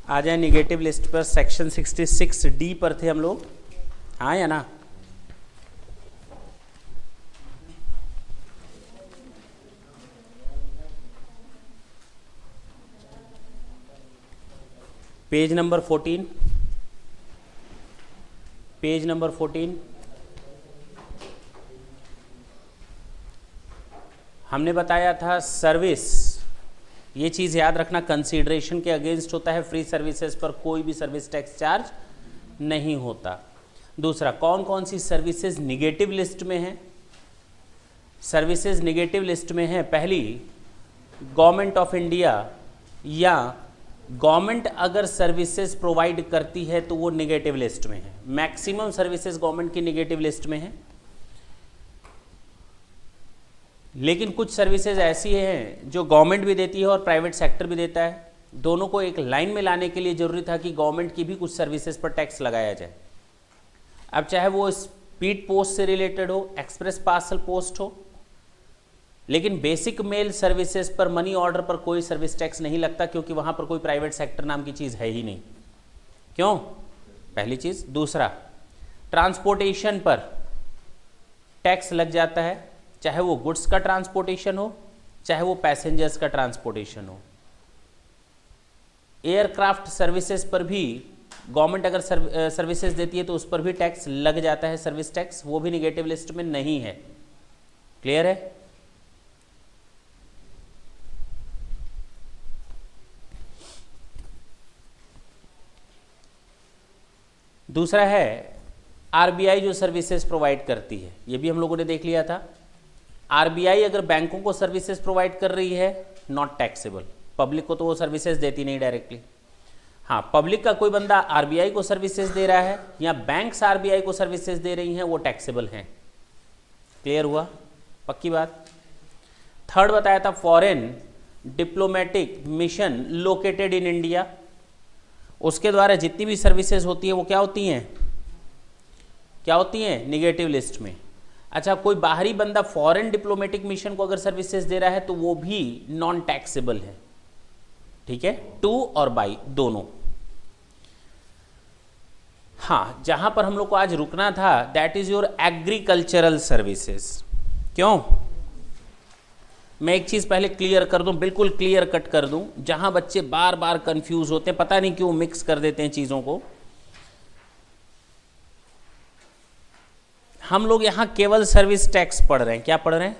आ जाए negative list पर। Section 66D पर थे हम लोग, हाँ या ना? Page number 14, page number 14। हमने बताया था सर्विस, ये चीज़ याद रखना, कंसीडरेशन के अगेंस्ट होता है। फ्री सर्विसेज पर कोई भी सर्विस टैक्स चार्ज नहीं होता। दूसरा, कौन कौन सी सर्विसेज निगेटिव लिस्ट में हैं? सर्विसेज निगेटिव लिस्ट में हैं, पहली गवर्नमेंट ऑफ इंडिया, या गवर्नमेंट अगर सर्विसेज प्रोवाइड करती है तो वो निगेटिव लिस्ट में है। मैक्सिमम सर्विसेज गवर्नमेंट की निगेटिव लिस्ट में है, लेकिन कुछ सर्विसेज ऐसी हैं जो गवर्नमेंट भी देती है और प्राइवेट सेक्टर भी देता है। दोनों को एक लाइन में लाने के लिए जरूरी था कि गवर्नमेंट की भी कुछ सर्विसेज पर टैक्स लगाया जाए। अब चाहे वो स्पीड पोस्ट से रिलेटेड हो, एक्सप्रेस पार्सल पोस्ट हो, लेकिन बेसिक मेल सर्विसेज पर, मनी ऑर्डर पर कोई सर्विस टैक्स नहीं लगता, क्योंकि वहां पर कोई प्राइवेट सेक्टर नाम की चीज़ है ही नहीं। क्यों? पहली चीज़। दूसरा, ट्रांसपोर्टेशन पर टैक्स लग जाता है, चाहे वो गुड्स का ट्रांसपोर्टेशन हो, चाहे वो पैसेंजर्स का ट्रांसपोर्टेशन हो। एयरक्राफ्ट सर्विसेज पर भी गवर्नमेंट अगर सर्विसेज देती है तो उस पर भी टैक्स लग जाता है, सर्विस टैक्स, वो भी निगेटिव लिस्ट में नहीं है। क्लियर है? दूसरा है आरबीआई जो सर्विसेज प्रोवाइड करती है, ये भी हम लोगों ने देख लिया था। आरबीआई अगर बैंकों को सर्विसेज प्रोवाइड कर रही है, नॉट टैक्सेबल। पब्लिक को तो वो सर्विसेज देती नहीं डायरेक्टली। हाँ, पब्लिक का कोई बंदा आरबीआई को सर्विसेज दे रहा है या बैंक्स आरबीआई को सर्विसेज दे रही हैं, वो टैक्सेबल हैं। क्लियर हुआ? पक्की बात। थर्ड बताया था foreign diplomatic mission located in India, उसके द्वारा जितनी भी सर्विसेज होती है वो क्या होती हैं? क्या होती हैं? निगेटिव लिस्ट में। अच्छा, कोई बाहरी बंदा फॉरेन डिप्लोमेटिक मिशन को अगर सर्विसेज दे रहा है तो वो भी नॉन टैक्सेबल है। ठीक है? टू और बाई दोनों। हाँ, जहां पर हम लोग को आज रुकना था, that is your agricultural services. क्यों? मैं एक चीज पहले क्लियर कर दूं, बिल्कुल क्लियर कट कर दूं, जहां बच्चे बार बार कंफ्यूज होते हैं, पता नहीं क्यों मिक्स कर देते हैं चीजों को। हम लोग यहां केवल सर्विस टैक्स पढ़ रहे हैं। क्या पढ़ रहे हैं?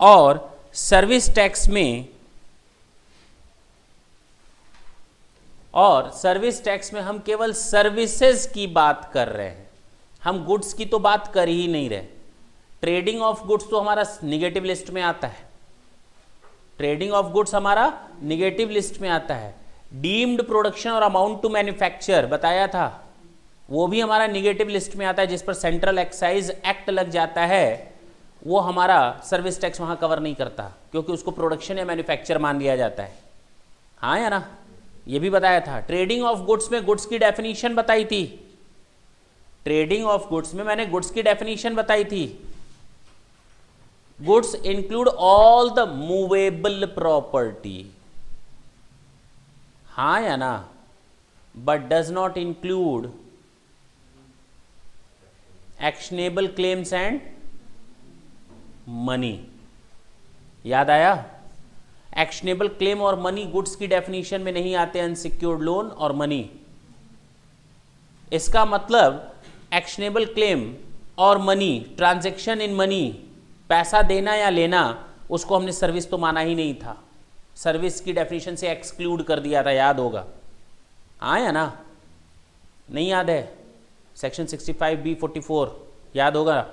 और सर्विस टैक्स में हम केवल सर्विसेज की बात कर रहे हैं, हम गुड्स की तो बात कर ही नहीं रहे। ट्रेडिंग ऑफ गुड्स तो हमारा निगेटिव लिस्ट में आता है। ट्रेडिंग ऑफ गुड्स हमारा निगेटिव लिस्ट में आता है। डीम्ड प्रोडक्शन और अमाउंट टू मैन्युफैक्चर बताया था, वो भी हमारा निगेटिव लिस्ट में आता है, जिस पर सेंट्रल एक्साइज एक्ट लग जाता है। वो हमारा सर्विस टैक्स वहां कवर नहीं करता, क्योंकि उसको प्रोडक्शन या मैन्युफैक्चर मान लिया जाता है। हाँ या ना? ये भी बताया था। ट्रेडिंग ऑफ गुड्स में गुड्स की डेफिनेशन बताई थी। ट्रेडिंग ऑफ गुड्स में मैंने गुड्स की डेफिनेशन बताई थी। Goods include all the movable property, हाँ या ना? But does not include actionable claims and money. याद आया? एक्शनेबल क्लेम और मनी गुड्स की डेफिनेशन में नहीं आते, अनसिक्योर्ड लोन और मनी। इसका मतलब एक्शनेबल क्लेम और मनी, ट्रांजैक्शन इन मनी, पैसा देना या लेना, उसको हमने सर्विस तो माना ही नहीं था, सर्विस की डेफिनेशन से एक्सक्लूड कर दिया था। याद होगा? हाँ या ना? नहीं याद है? सेक्शन 65B44 याद होगा?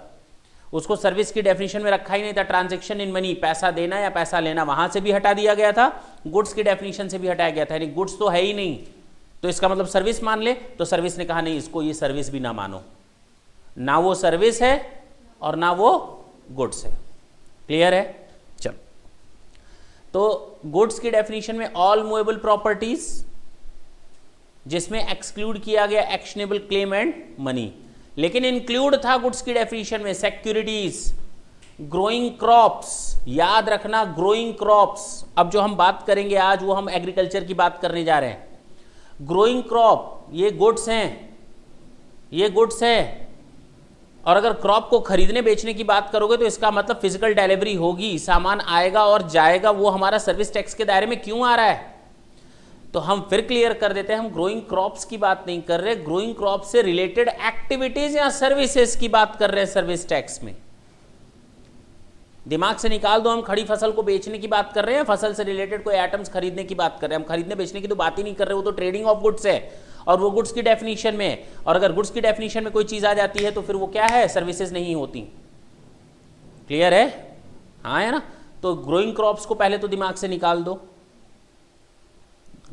उसको सर्विस की डेफिनेशन में रखा ही नहीं था। ट्रांजैक्शन इन मनी, पैसा देना या पैसा लेना, वहां से भी हटा दिया गया था, गुड्स की डेफिनेशन से भी हटाया गया था। यानी गुड्स तो है ही नहीं, तो इसका मतलब सर्विस मान ले। तो सर्विस ने कहा नहीं, इसको ये सर्विस भी ना मानो, ना वो सर्विस है और ना वो गुड्स है। क्लियर है? चलो, तो गुड्स की डेफिनेशन में ऑल मूवेबल प्रॉपर्टीज, जिसमें एक्सक्लूड किया गया एक्शनेबल क्लेम एंड मनी, लेकिन इंक्लूड था गुड्स की डेफिनेशन में सिक्योरिटीज, ग्रोइंग क्रॉप्स। याद रखना, ग्रोइंग क्रॉप्स। अब जो हम बात करेंगे आज, वो हम एग्रीकल्चर की बात करने जा रहे हैं। ग्रोइंग क्रॉप ये गुड्स हैं, ये गुड्स है। और अगर क्रॉप को खरीदने बेचने की बात करोगे तो इसका मतलब फिजिकल डिलीवरी होगी, सामान आएगा और जाएगा, वो हमारा सर्विस टैक्स के दायरे में क्यों आ रहा है? तो हम फिर क्लियर कर देते हैं, हम ग्रोइंग क्रॉप्स की बात नहीं कर रहे, ग्रोइंग क्रॉप से रिलेटेड एक्टिविटीज या सर्विसेज की बात कर रहे हैं सर्विस टैक्स में। दिमाग से निकाल दो, हम खड़ी फसल को बेचने की बात कर रहे हैं, फसल से रिलेटेड कोई आइटम्स खरीदने की बात कर रहे हैं। हम खरीदने बेचने की तो बात ही नहीं कर रहे, वो तो ट्रेडिंग ऑफ गुड्स है और वो गुड्स की डेफिनेशन में है। और अगर गुड्स की डेफिनेशन में कोई चीज आ जाती है तो फिर वो क्या है? सर्विसेज नहीं होती। क्लियर है? हाँ है ना? तो ग्रोइंग क्रॉप्स को पहले तो दिमाग से निकाल दो।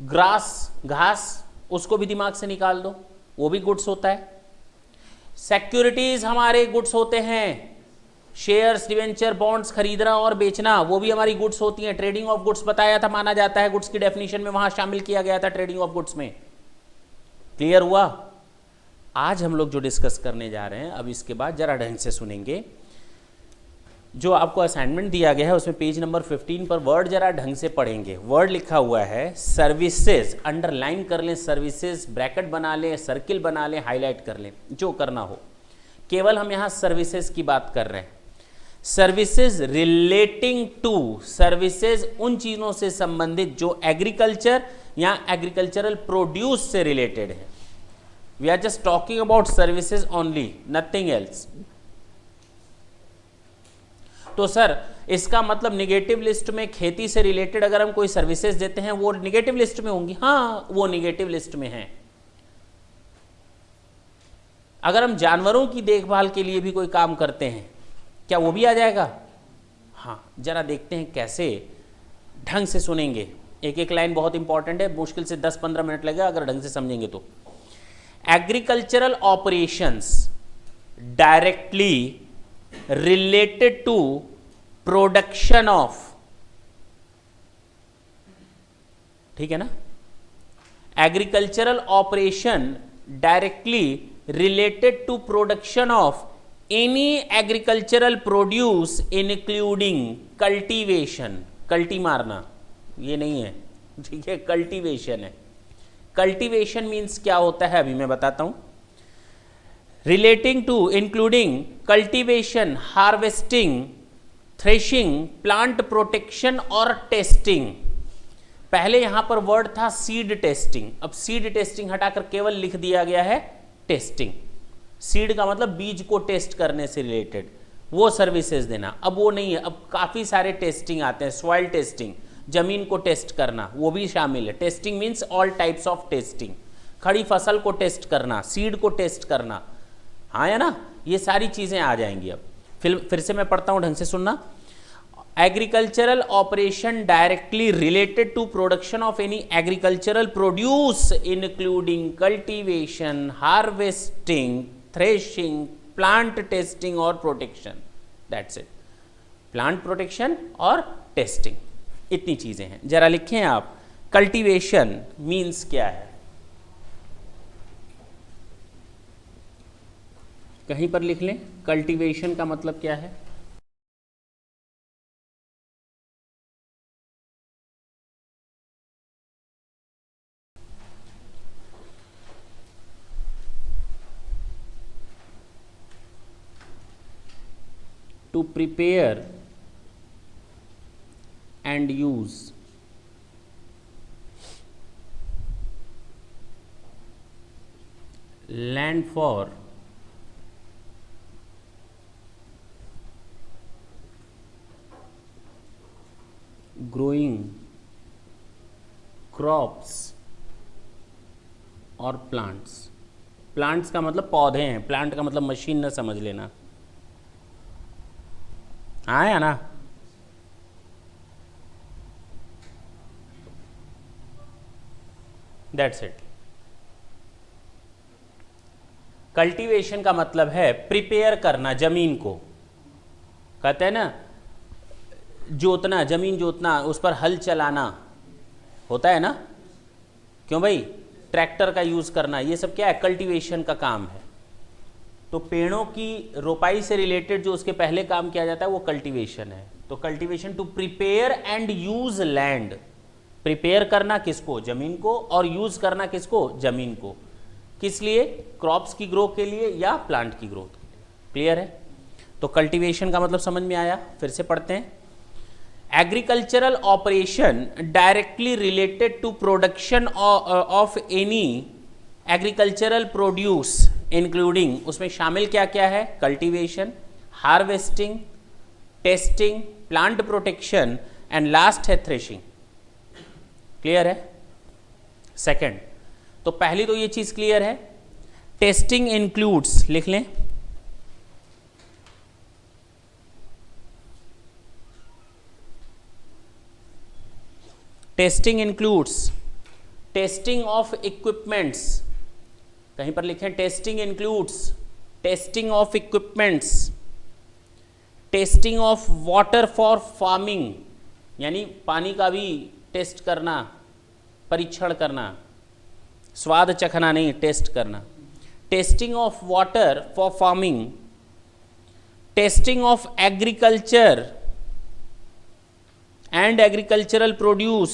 ग्रास, घास, उसको भी दिमाग से निकाल दो, वो भी गुड्स होता है। सिक्योरिटीज हमारे गुड्स होते हैं, शेयर्स, डिवेंचर, बॉन्ड्स खरीदना और बेचना, वो भी हमारी गुड्स होती हैं। ट्रेडिंग ऑफ गुड्स बताया था, माना जाता है गुड्स की डेफिनेशन में, वहां शामिल किया गया था ट्रेडिंग ऑफ गुड्स में। क्लियर हुआ? आज हम लोग जो डिस्कस करने जा रहे हैं, अब इसके बाद जरा ढंग से सुनेंगे। जो आपको असाइनमेंट दिया गया है उसमें पेज नंबर 15 पर वर्ड जरा ढंग से पढ़ेंगे। वर्ड लिखा हुआ है सर्विसेज, अंडरलाइन कर लें सर्विसेज, ब्रैकेट बना लें, सर्किल बना लें, हाईलाइट कर लें, जो करना हो। केवल हम यहां सर्विसेज की बात कर रहे हैं। सर्विसेज रिलेटिंग टू, सर्विसेज उन चीजों से संबंधित जो एग्रीकल्चर या एग्रीकल्चरल प्रोड्यूस से रिलेटेड है। We are just talking about services only, nothing else. तो सर इसका मतलब निगेटिव लिस्ट में खेती से रिलेटेड अगर हम कोई सर्विसेज देते हैं वो निगेटिव लिस्ट में होंगी? हाँ, वो निगेटिव लिस्ट में है। अगर हम जानवरों की देखभाल के लिए भी कोई काम करते हैं, क्या वो भी आ जाएगा? हाँ, जरा देखते हैं कैसे, ढंग से सुनेंगे। एक एक लाइन बहुत इंपॉर्टेंट है, मुश्किल से 10-15 मिनट लगेगा अगर ढंग से समझेंगे तो। Agricultural operations directly related to production of, ठीक है ना? agricultural operation directly related to production of any agricultural produce including cultivation, कल्टी मारना ये नहीं है, ठीक है, कल्टीवेशन है। कल्टीवेशन मीन्स क्या होता है अभी मैं बताता हूं। Relating to, including cultivation, harvesting, threshing, plant protection और टेस्टिंग। पहले यहां पर वर्ड था सीड टेस्टिंग, अब सीड टेस्टिंग हटाकर केवल लिख दिया गया है टेस्टिंग। सीड का मतलब बीज को टेस्ट करने से रिलेटेड वो सर्विसेज देना, अब वो नहीं है। अब काफी सारे टेस्टिंग आते हैं, सॉइल टेस्टिंग, जमीन को टेस्ट करना, वो भी शामिल है। Testing means all types of testing. खड़ी फसल को टेस्ट करना, सीड को टेस्ट करना, हाँ है ना, ये सारी चीजें आ जाएंगी। अब फिर से मैं पढ़ता हूं, ढंग से सुनना। Agricultural operation directly related to production of any agricultural produce including cultivation, harvesting, threshing, plant testing और protection. That's it, plant protection और टेस्टिंग, इतनी चीजें हैं। जरा लिखें आप, कल्टीवेशन मीन्स क्या है? कहीं पर लिख लें, कल्टीवेशन का मतलब क्या है? To prepare and use land for growing crops और प्लांट्स। प्लांट्स का मतलब पौधे हैं, प्लांट का मतलब मशीन न समझ लेना, हाँ या ना? That's it. कल्टीवेशन का मतलब है प्रिपेयर करना जमीन को, कहते हैं ना जोतना, जमीन जोतना, उस पर हल चलाना होता है ना, क्यों भाई? ट्रैक्टर का यूज करना, ये सब क्या है? कल्टीवेशन का काम है। तो पेड़ों की रोपाई से रिलेटेड जो उसके पहले काम किया जाता है वो कल्टीवेशन है। तो cultivation to prepare and use land, prepare करना किसको, जमीन को, और यूज करना किसको, जमीन को, किस लिए, क्रॉप्स की ग्रोथ के लिए या प्लांट की ग्रोथ के लिए। क्लियर है। तो कल्टीवेशन का मतलब समझ में आया, फिर से पढ़ते हैं। Agricultural operation directly related to production of any agricultural produce including, उसमें शामिल क्या क्या है, cultivation, harvesting, testing, plant protection and last है थ्रेशिंग। क्लियर है। सेकंड, तो पहली तो ये चीज क्लियर है, टेस्टिंग इंक्लूड्स, लिख लें, testing includes testing of equipments, कहीं पर लिखें testing includes testing of equipments, testing of water for farming, यानी पानी का भी टेस्ट करना, परीक्षण करना, स्वाद चखना नहीं, टेस्ट करना, testing of water for farming, testing of agriculture and agricultural produce,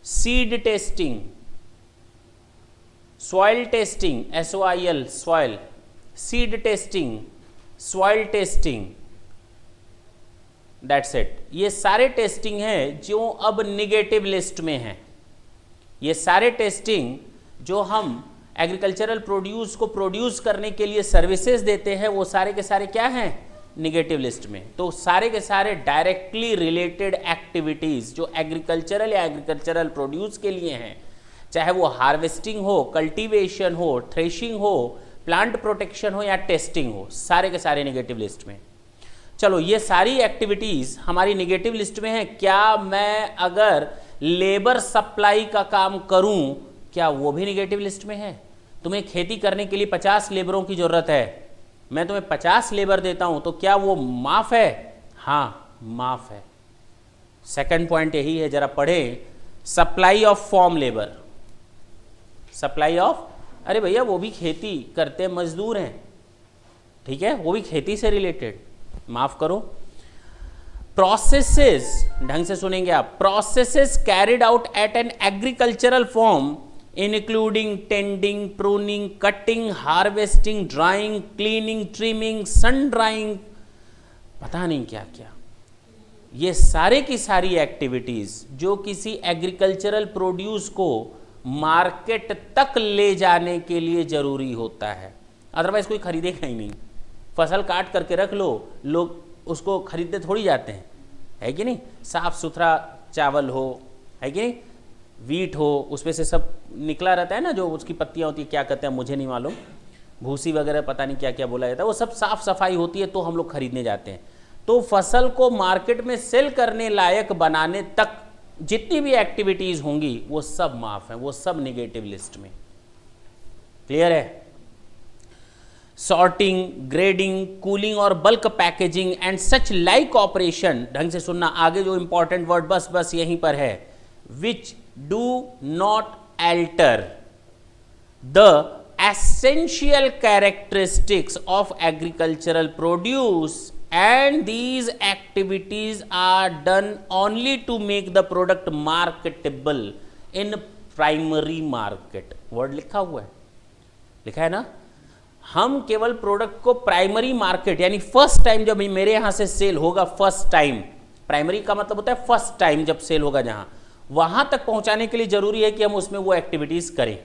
seed testing, soil testing, SOIL soil, seed testing, soil testing, that's it. ये सारे टेस्टिंग हैं जो अब निगेटिव लिस्ट में हैं। ये सारे टेस्टिंग जो हम एग्रीकल्चरल प्रोड्यूस को प्रोड्यूस करने के लिए सर्विसेज देते हैं, वो सारे के सारे क्या हैं, निगेटिव लिस्ट में। तो सारे के सारे डायरेक्टली रिलेटेड एक्टिविटीज जो एग्रीकल्चरल या एग्रीकल्चरल प्रोड्यूस के लिए हैं, चाहे वो हार्वेस्टिंग हो, कल्टीवेशन हो, थ्रेशिंग हो, प्लांट प्रोटेक्शन हो या टेस्टिंग हो, सारे के सारे निगेटिव लिस्ट में। चलो, ये सारी एक्टिविटीज हमारी निगेटिव लिस्ट में है। क्या मैं अगर लेबर सप्लाई का काम करूं, क्या वो भी निगेटिव लिस्ट में है? तुम्हें खेती करने के लिए 50 लेबरों की जरूरत है, मैं तुम्हें 50 लेबर देता हूं, तो क्या वो माफ है? हाँ, माफ है। सेकंड पॉइंट यही है, जरा पढ़े, supply of form labour, supply of, अरे भैया वो भी खेती करते मजदूर हैं, ठीक है, वो भी खेती से रिलेटेड, माफ करो। प्रोसेसेस, ढंग से सुनेंगे आप, processes carried out at an agricultural farm including tending, pruning, cutting, harvesting, drying, cleaning, trimming, sun drying, पता नहीं क्या क्या, ये सारे की सारी एक्टिविटीज जो किसी एग्रीकल्चरल प्रोड्यूस को मार्केट तक ले जाने के लिए जरूरी होता है, अदरवाइज कोई खरीदेगा ही नहीं। फसल काट करके रख लो, लोग उसको खरीदते थोड़ी जाते हैं, है कि नहीं। साफ सुथरा चावल हो, है कि नहीं, वीट हो, उसमें से सब निकला रहता है ना, जो उसकी पत्तियां होती है, क्या कहते हैं मुझे नहीं मालूम, भूसी वगैरह पता नहीं क्या क्या बोला जाता है, वो सब साफ सफाई होती है तो हम लोग खरीदने जाते हैं। तो फसल को मार्केट में सेल करने लायक बनाने तक जितनी भी एक्टिविटीज होंगी वो सब माफ है, वो सब निगेटिव लिस्ट में। क्लियर है। सॉर्टिंग, ग्रेडिंग, कूलिंग और bulk packaging and such like operation, ढंग से सुनना, आगे जो इंपॉर्टेंट वर्ड बस यहीं पर है, which do not alter the essential characteristics of agricultural produce, and these activities are done only to make the product marketable in primary market। Word लिखा हुआ है, लिखा है ना, हम केवल प्रोडक्ट को प्राइमरी मार्केट यानी फर्स्ट टाइम जब मेरे यहां से सेल होगा, फर्स्ट टाइम, प्राइमरी का मतलब होता है फर्स्ट टाइम जब सेल होगा, जहां वहां तक पहुंचाने के लिए जरूरी है कि हम उसमें वो एक्टिविटीज करें,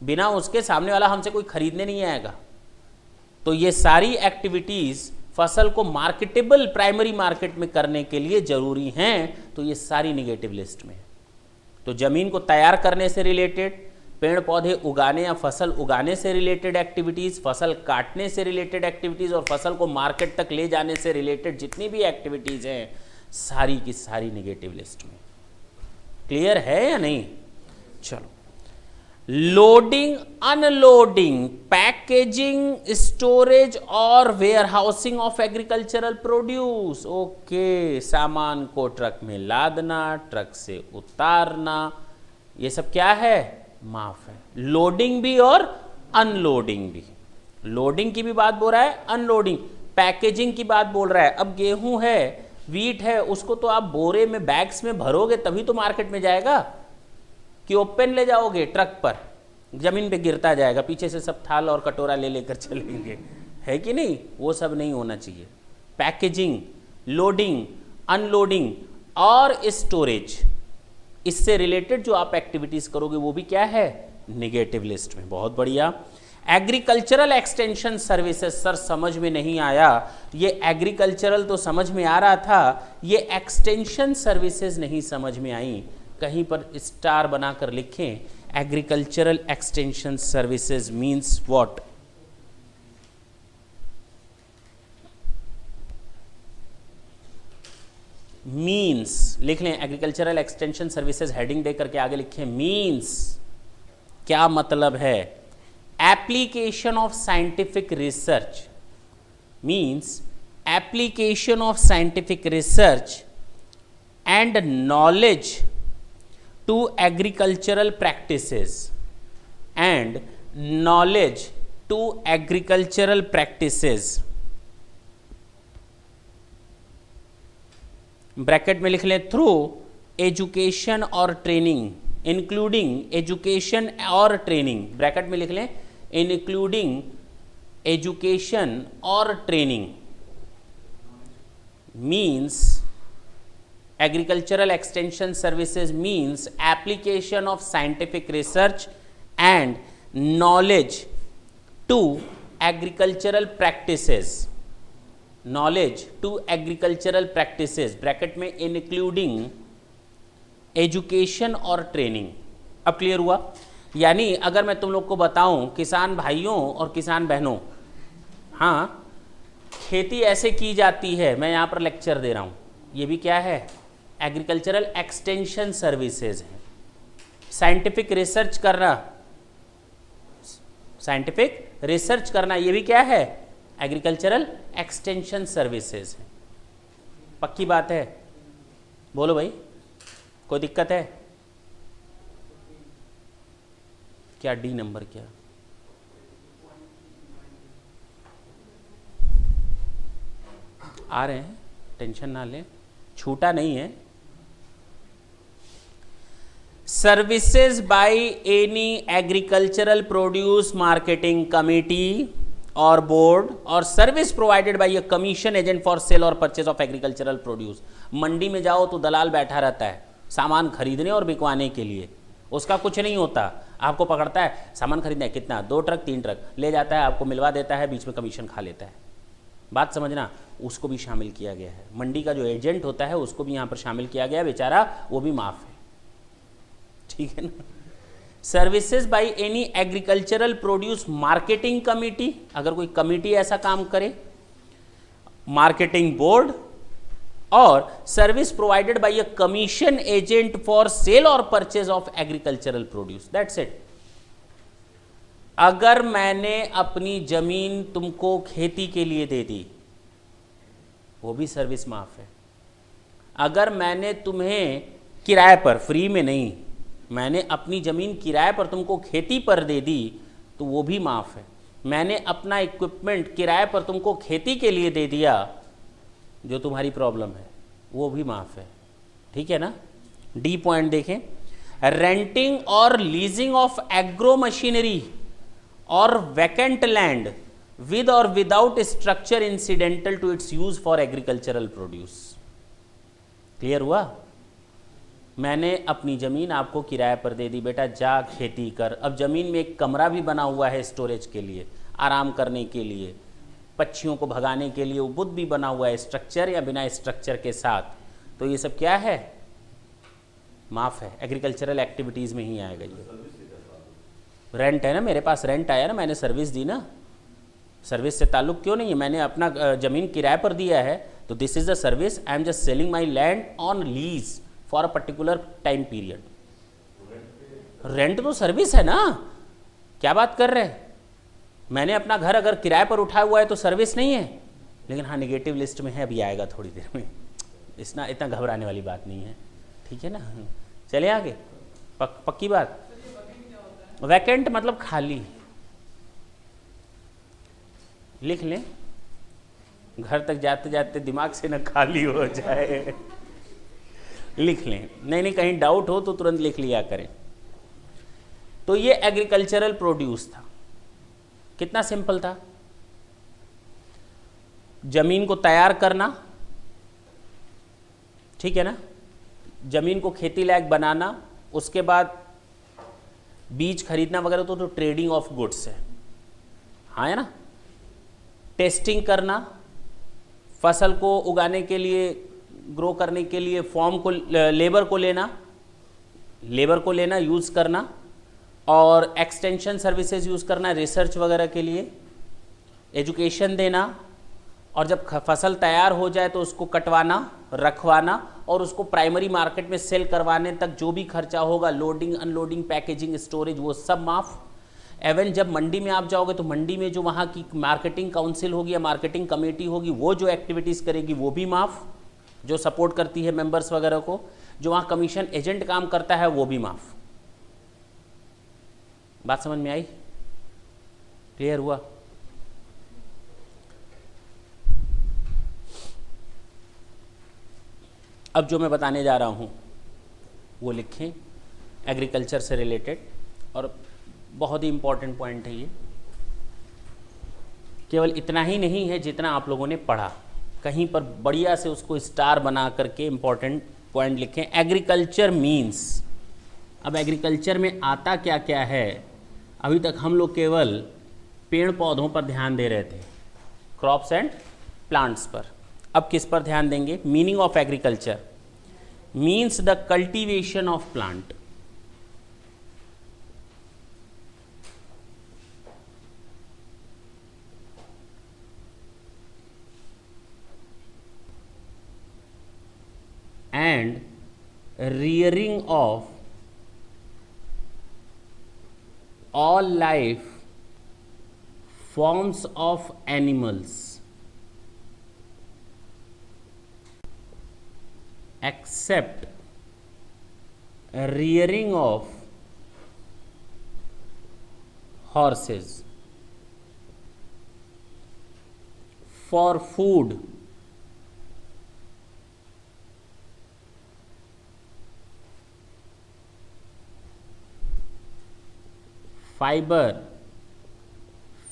बिना उसके सामने वाला हमसे कोई खरीदने नहीं आएगा। तो ये सारी एक्टिविटीज फसल को मार्केटेबल प्राइमरी मार्केट में करने के लिए जरूरी हैं, तो ये सारी निगेटिव लिस्ट में है। तो जमीन को तैयार करने से रिलेटेड, पेड़ पौधे उगाने या फसल उगाने से रिलेटेड एक्टिविटीज, फसल काटने से रिलेटेड एक्टिविटीज और फसल को मार्केट तक ले जाने से रिलेटेड जितनी भी एक्टिविटीज हैं, सारी की सारी निगेटिव लिस्ट में। क्लियर है या नहीं? चलो, लोडिंग, अनलोडिंग, पैकेजिंग, स्टोरेज और warehousing of agricultural produce. Okay, सामान को ट्रक में लादना, ट्रक से उतारना, ये सब क्या है? माफ है। लोडिंग भी और अनलोडिंग भी, लोडिंग की भी बात बोल रहा है, अनलोडिंग, पैकेजिंग की बात बोल रहा है। अब गेहूं है, वीट है उसको तो आप बोरे में बैग्स में भरोगे तभी तो मार्केट में जाएगा, कि ओपन ले जाओगे ट्रक पर, जमीन पे गिरता जाएगा, पीछे से सब थाल और कटोरा ले लेकर चलेंगे, है कि नहीं? वो सब नहीं होना चाहिए। पैकेजिंग, लोडिंग, अनलोडिंग और स्टोरेज, इससे रिलेटेड जो आप एक्टिविटीज करोगे वो भी क्या है? निगेटिव लिस्ट में। बहुत बढ़िया। एग्रीकल्चरल एक्सटेंशन सर्विसेज, सर समझ में नहीं आया, ये एग्रीकल्चरल तो समझ में आ रहा था, ये एक्सटेंशन सर्विसेज नहीं समझ में आई। कहीं पर स्टार बनाकर लिखें, agricultural extension services means what? Means लिख लें, एग्रीकल्चरल एक्सटेंशन सर्विसेज हेडिंग दे करके आगे लिखें मीन्स। क्या मतलब है? Application of scientific research, means application of scientific research and knowledge to agricultural practices and knowledge to agricultural practices, bracket में लिख लें थ्रू एजुकेशन और ट्रेनिंग, इंक्लूडिंग एजुकेशन और ट्रेनिंग, ब्रैकेट में लिख लें इंक्लूडिंग एजुकेशन और training, means agricultural extension services means application of scientific research and knowledge to agricultural practices, knowledge to agricultural practices, bracket में including education और training। अब clear हुआ? यानी अगर मैं तुम लोग को बताऊं किसान भाइयों और किसान बहनों, हाँ खेती ऐसे की जाती है, मैं यहाँ पर लेक्चर दे रहा हूँ, ये भी क्या है? एग्रीकल्चरल एक्सटेंशन सर्विसेज है। साइंटिफिक रिसर्च करना, साइंटिफिक रिसर्च करना, ये भी क्या है? एग्रीकल्चरल एक्सटेंशन सर्विसेज है। पक्की बात है? बोलो भाई, कोई दिक्कत है क्या? डी नंबर क्या? आ रहे हैं, टेंशन ना लें, छूटा नहीं है। Services by any agricultural produce marketing committee और बोर्ड और service provided by a commission agent for sale और परचेज ऑफ एग्रीकल्चरल प्रोड्यूस। मंडी में जाओ तो दलाल बैठा रहता है सामान खरीदने और बिकवाने के लिए, उसका कुछ नहीं होता, आपको पकड़ता है सामान खरीदना है कितना, 2 ट्रक 3 ट्रक ले जाता है, आपको मिलवा देता है, बीच में कमीशन खा लेता है। बात समझना, उसको भी शामिल किया गया है। मंडी का जो एजेंट होता है उसको भी यहाँ पर शामिल किया गया है, बेचारा वो भी माफ है, ठीक है ना। Services by any agricultural produce marketing committee, अगर कोई कमिटी ऐसा काम करे, मार्केटिंग बोर्ड और service provided by a commission agent for sale और purchase of agricultural produce, that's it. अगर मैंने अपनी जमीन तुमको खेती के लिए दे दी, वो भी सर्विस माफ है। अगर मैंने तुम्हें किराए पर, फ्री में नहीं, मैंने अपनी जमीन किराए पर तुमको खेती पर दे दी तो वो भी माफ है। मैंने अपना इक्विपमेंट किराए पर तुमको खेती के लिए दे दिया, जो तुम्हारी प्रॉब्लम है वो भी माफ है, ठीक है ना। डी पॉइंट देखें, रेंटिंग और लीजिंग ऑफ एग्रो मशीनरी और vacant land with or without structure incidental to its use for agricultural produce। Clear हुआ? मैंने अपनी ज़मीन आपको किराए पर दे दी, बेटा जा खेती कर। अब ज़मीन में एक कमरा भी बना हुआ है स्टोरेज के लिए, आराम करने के लिए, पक्षियों को भगाने के लिए, वो बुद्ध भी बना हुआ है, स्ट्रक्चर या बिना स्ट्रक्चर के साथ, तो ये सब क्या है? माफ है, एग्रीकल्चरल एक्टिविटीज़ में ही आएगा ये। रेंट है ना, मेरे पास रेंट आया ना, मैंने सर्विस दी ना, सर्विस से ताल्लुक क्यों नहीं है? मैंने अपना ज़मीन किराए पर दिया है, तो this is the service, I am just selling my land on lease for a particular time period. Rent तो सर्विस है ना, क्या बात कर रहे हैं? मैंने अपना घर अगर किराए पर उठाया हुआ है तो सर्विस नहीं है, लेकिन हाँ निगेटिव लिस्ट में है, अभी आएगा थोड़ी देर में, इतना घबराने वाली बात नहीं है, ठीक है ना। चले आगे, पक्की बात। वैकेंट मतलब खाली, लिख लें घर तक जाते जाते दिमाग से न खाली हो जाए। लिख लें, नहीं कहीं डाउट हो तो तुरंत लिख लिया करें। तो ये एग्रीकल्चरल प्रोड्यूस था। कितना सिंपल था, जमीन को तैयार करना, ठीक है ना, जमीन को खेती लायक बनाना, उसके बाद बीज खरीदना वगैरह, तो ट्रेडिंग ऑफ गुड्स है, हाँ है ना। टेस्टिंग करना, फसल को उगाने के लिए, ग्रो करने के लिए फॉर्म को, लेबर को लेना, यूज़ करना, और एक्सटेंशन सर्विसेज यूज़ करना रिसर्च वगैरह के लिए, एजुकेशन देना, और जब फसल तैयार हो जाए तो उसको कटवाना, रखवाना, और उसको प्राइमरी मार्केट में सेल करवाने तक जो भी खर्चा होगा, लोडिंग, अनलोडिंग, पैकेजिंग, स्टोरेज, वो सब माफ़। एवन जब मंडी में आप जाओगे तो मंडी में जो वहाँ की मार्केटिंग काउंसिल होगी या मार्केटिंग कमेटी होगी, वो जो एक्टिविटीज़ करेगी वो भी माफ़, जो सपोर्ट करती है मेंबर्स वगैरह को। जो वहाँ कमीशन एजेंट काम करता है वो भी माफ़। बात समझ में आई? क्लियर हुआ? अब जो मैं बताने जा रहा हूँ वो लिखें, एग्रीकल्चर से रिलेटेड, और बहुत ही इम्पॉर्टेंट पॉइंट है ये। केवल इतना ही नहीं है जितना आप लोगों ने पढ़ा, कहीं पर बढ़िया से उसको स्टार बना करके इम्पॉर्टेंट पॉइंट लिखें। एग्रीकल्चर मीन्स, अब एग्रीकल्चर में आता क्या क्या है? अभी तक हम लोग केवल पेड़ पौधों पर ध्यान दे रहे थे, क्रॉप्स एंड प्लांट्स पर। अब किस पर ध्यान देंगे? Meaning of agriculture means the cultivation of plant, and rearing of all life forms of animals except rearing of horses for food, fiber,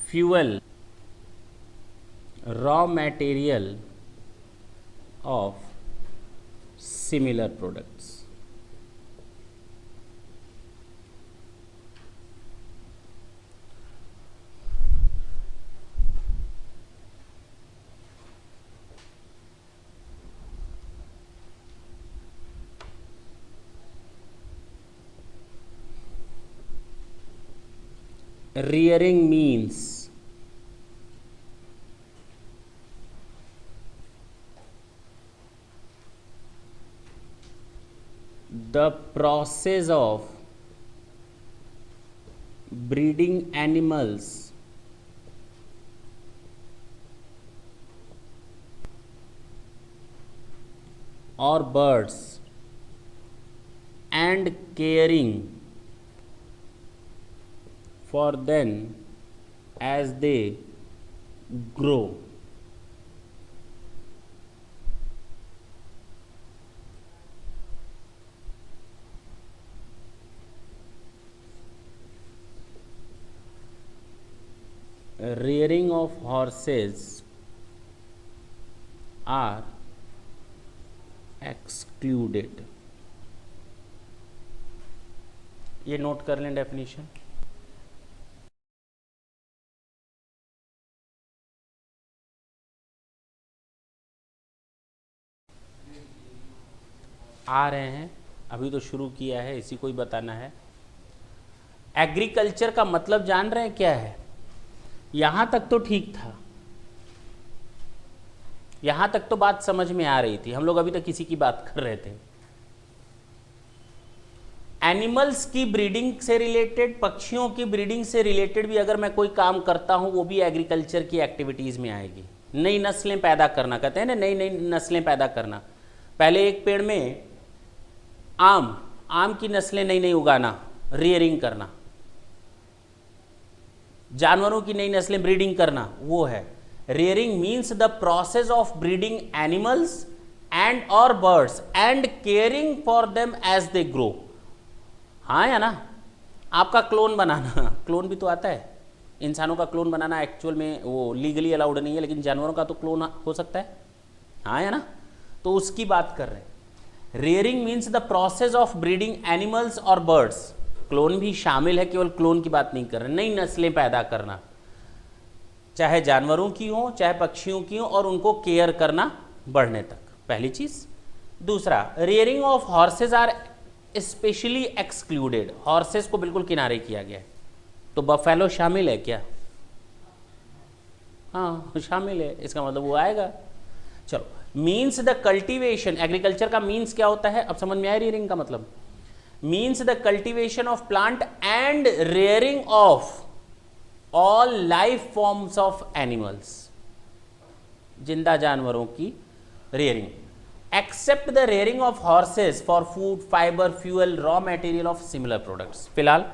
fuel, raw material of similar products. Rearing means the process of breeding animals or birds and caring for them as they grow. Rearing of horses are excluded. ये note कर लें definition. आ रहे हैं, अभी तो शुरू किया है, इसी को ही बताना है। एग्रीकल्चर का मतलब जान रहे हैं क्या है? यहां तक तो ठीक था, यहां तक तो बात समझ में आ रही थी, हम लोग अभी तक किसी की बात कर रहे थे। एनिमल्स की ब्रीडिंग से रिलेटेड, पक्षियों की ब्रीडिंग से रिलेटेड भी अगर मैं कोई काम करता हूं, वो भी एग्रीकल्चर की एक्टिविटीज में आएगी। नई नस्लें पैदा करना, कहते हैं ना, नई नई नस्लें पैदा करना। पहले एक पेड़ में आम की नस्लें नई नई उगाना, रियरिंग करना, जानवरों की नई नस्लें ब्रीडिंग करना, वो है rearing means the process of breeding animals and or birds and caring for them as they grow. हाँ या ना? आपका क्लोन बनाना, क्लोन भी तो आता है, इंसानों का क्लोन बनाना एक्चुअल में वो लीगली अलाउड नहीं है, लेकिन जानवरों का तो क्लोन हो सकता है, हाँ या ना? तो उसकी बात कर रहे हैं। Rearing means the process of breeding animals और बर्ड्स, क्लोन भी शामिल है, केवल क्लोन की बात नहीं कर रहे, नई नस्लें पैदा करना, चाहे जानवरों की हो चाहे पक्षियों की हो, और उनको केयर करना बढ़ने तक, पहली चीज। दूसरा, rearing of horses are specially excluded, horses को बिल्कुल किनारे किया गया है। तो बफेलो शामिल है क्या? हाँ शामिल है, इसका मतलब वो आएगा। चलो, मीन्स द कल्टीवेशन, एग्रीकल्चर का मीन्स क्या होता है अब समझ में आया रेयरिंग का मतलब? Means the cultivation of plant and rearing of all life forms of animals, जिंदा जानवरों की rearing, except the rearing of horses for food, fibre, fuel, raw material of similar products. फिलहाल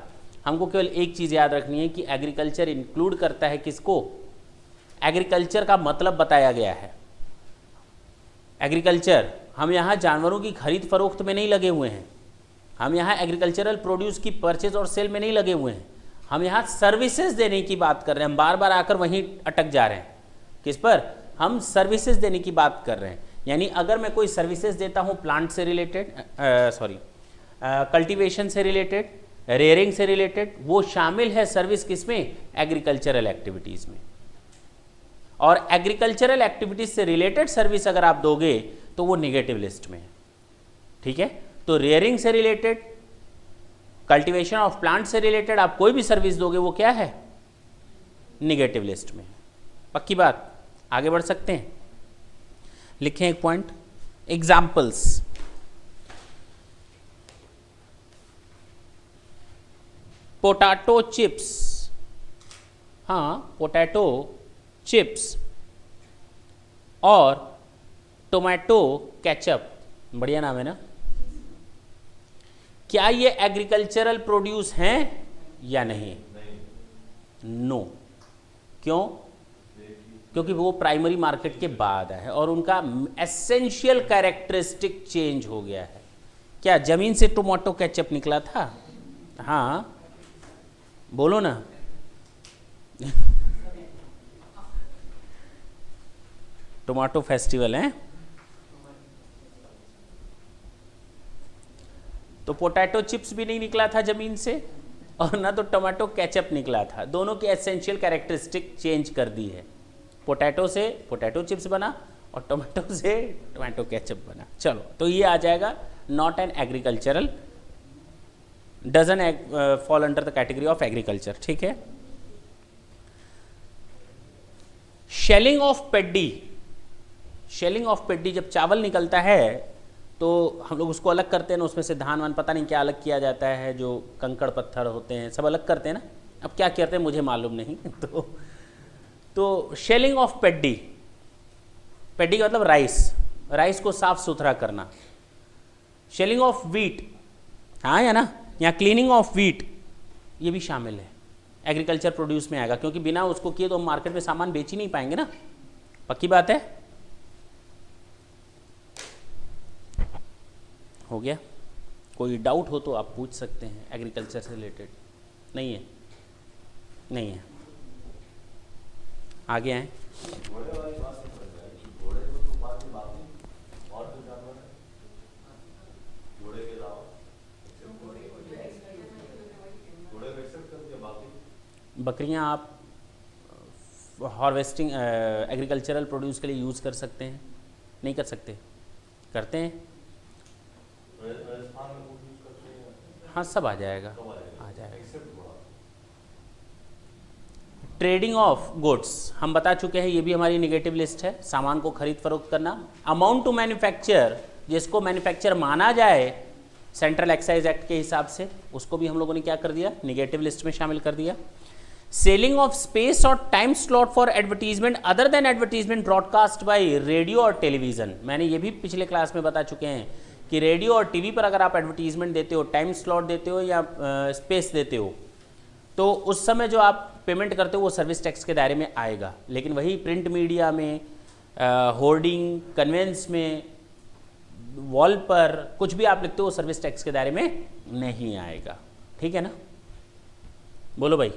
हमको केवल एक चीज याद रखनी है कि एग्रीकल्चर इंक्लूड करता है किसको? एग्रीकल्चर का मतलब बताया गया है। एग्रीकल्चर, हम यहाँ जानवरों की खरीद फरोख्त में नहीं लगे हुए हैं, हम यहाँ एग्रीकल्चरल प्रोड्यूस की परचेज और सेल में नहीं लगे हुए हैं, हम यहाँ सर्विसेज देने की बात कर रहे हैं। हम बार बार आकर वहीं अटक जा रहे हैं, किस पर? हम सर्विसेज देने की बात कर रहे हैं। यानी अगर मैं कोई सर्विसेज देता हूँ प्लांट से रिलेटेड, कल्टीवेशन से रिलेटेड, रेयरिंग से रिलेटेड, वो शामिल है सर्विस किसमें? एग्रीकल्चरल एक्टिविटीज़ में। और एग्रीकल्चरल एक्टिविटीज से रिलेटेड सर्विस अगर आप दोगे तो वो निगेटिव लिस्ट में है, ठीक है? तो रेयरिंग से रिलेटेड, कल्टीवेशन ऑफ प्लांट से रिलेटेड आप कोई भी सर्विस दोगे वो क्या है? निगेटिव लिस्ट में। पक्की बात? आगे बढ़ सकते हैं, लिखें एक पॉइंट, एग्जाम्पल्स। पोटैटो चिप्स, हाँ पोटैटो चिप्स और टोमेटो केचप, बढ़िया नाम है ना? क्या ये एग्रीकल्चरल प्रोड्यूस हैं या नहीं? नो। क्यों? क्योंकि वो प्राइमरी मार्केट के बाद है और उनका एसेंशियल कैरेक्टरिस्टिक चेंज हो गया है। क्या जमीन से टोमेटो केचप निकला था? हाँ बोलो ना। टोमेटो फेस्टिवल है तो पोटैटो चिप्स भी नहीं निकला था जमीन से और ना तो टोमेटो केचप निकला था। दोनों की एसेंशियल कैरेक्टरिस्टिक चेंज कर दी है। पोटैटो से पोटैटो चिप्स बना और टोमेटो से टोमेटो केचप बना। चलो, तो ये आ जाएगा not an agricultural, doesn't fall under the category of agriculture, ठीक है। Shelling of paddy, shelling of paddy, जब चावल निकलता है तो हम लोग उसको अलग करते हैं ना, उसमें से धान वान पता नहीं क्या अलग किया जाता है, जो कंकड़ पत्थर होते हैं सब अलग करते हैं ना। अब क्या कहते हैं मुझे मालूम नहीं। तो शेलिंग ऑफ पेडी, पेडी का मतलब राइस, राइस को साफ सुथरा करना। शेलिंग ऑफ व्हीट, हाँ या ना, या क्लीनिंग ऑफ व्हीट, ये भी शामिल है, एग्रीकल्चर प्रोड्यूस में आएगा, क्योंकि बिना उसको किए तो हम मार्केट में सामान बेच ही नहीं पाएंगे ना। पक्की बात है? हो गया? कोई डाउट हो तो आप पूछ सकते हैं एग्रीकल्चर से रिलेटेड। नहीं है? नहीं है, आगे आए। बकरियां आप हार्वेस्टिंग एग्रीकल्चरल प्रोड्यूस के लिए यूज़ कर सकते हैं? नहीं कर सकते? करते हैं? हाँ सब आ जाएगा, आ जाएगा। ट्रेडिंग ऑफ गुड्स हम बता चुके हैं, ये भी हमारी निगेटिव लिस्ट है। सामान को खरीद फरोख्त करना। अमाउंट टू मैन्युफैक्चर, जिसको मैन्युफैक्चर माना जाए सेंट्रल एक्साइज एक्ट के हिसाब से, उसको भी हम लोगों ने क्या कर दिया? निगेटिव लिस्ट में शामिल कर दिया। सेलिंग ऑफ स्पेस और time slot for advertisement other than advertisement broadcast by radio और टेलीविजन। मैंने ये भी पिछले क्लास में बता चुके हैं कि रेडियो और टीवी पर अगर आप एडवर्टीजमेंट देते हो, टाइम स्लॉट देते हो या स्पेस देते हो, तो उस समय जो आप पेमेंट करते हो वो सर्विस टैक्स के दायरे में आएगा। लेकिन वही प्रिंट मीडिया में, होर्डिंग, कन्वेंस में, वॉल पर कुछ भी आप लिखते हो वो सर्विस टैक्स के दायरे में नहीं आएगा। ठीक है ना, बोलो भाई।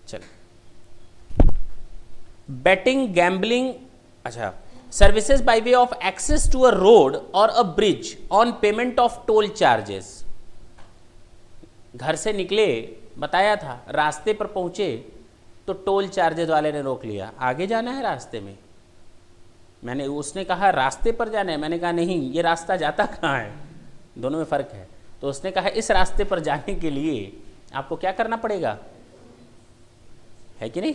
चलो, बेटिंग, गैम्बलिंग, अच्छा, services by way of access to a road और a bridge on payment of toll charges. घर से निकले, बताया था, रास्ते पर पहुंचे तो टोल चार्जेस वाले ने रोक लिया, आगे जाना है रास्ते में। उसने कहा रास्ते पर जाना है, मैंने कहा नहीं, ये रास्ता जाता कहाँ है, दोनों में फ़र्क है। तो उसने कहा इस रास्ते पर जाने के लिए आपको क्या करना पड़ेगा, है कि नहीं।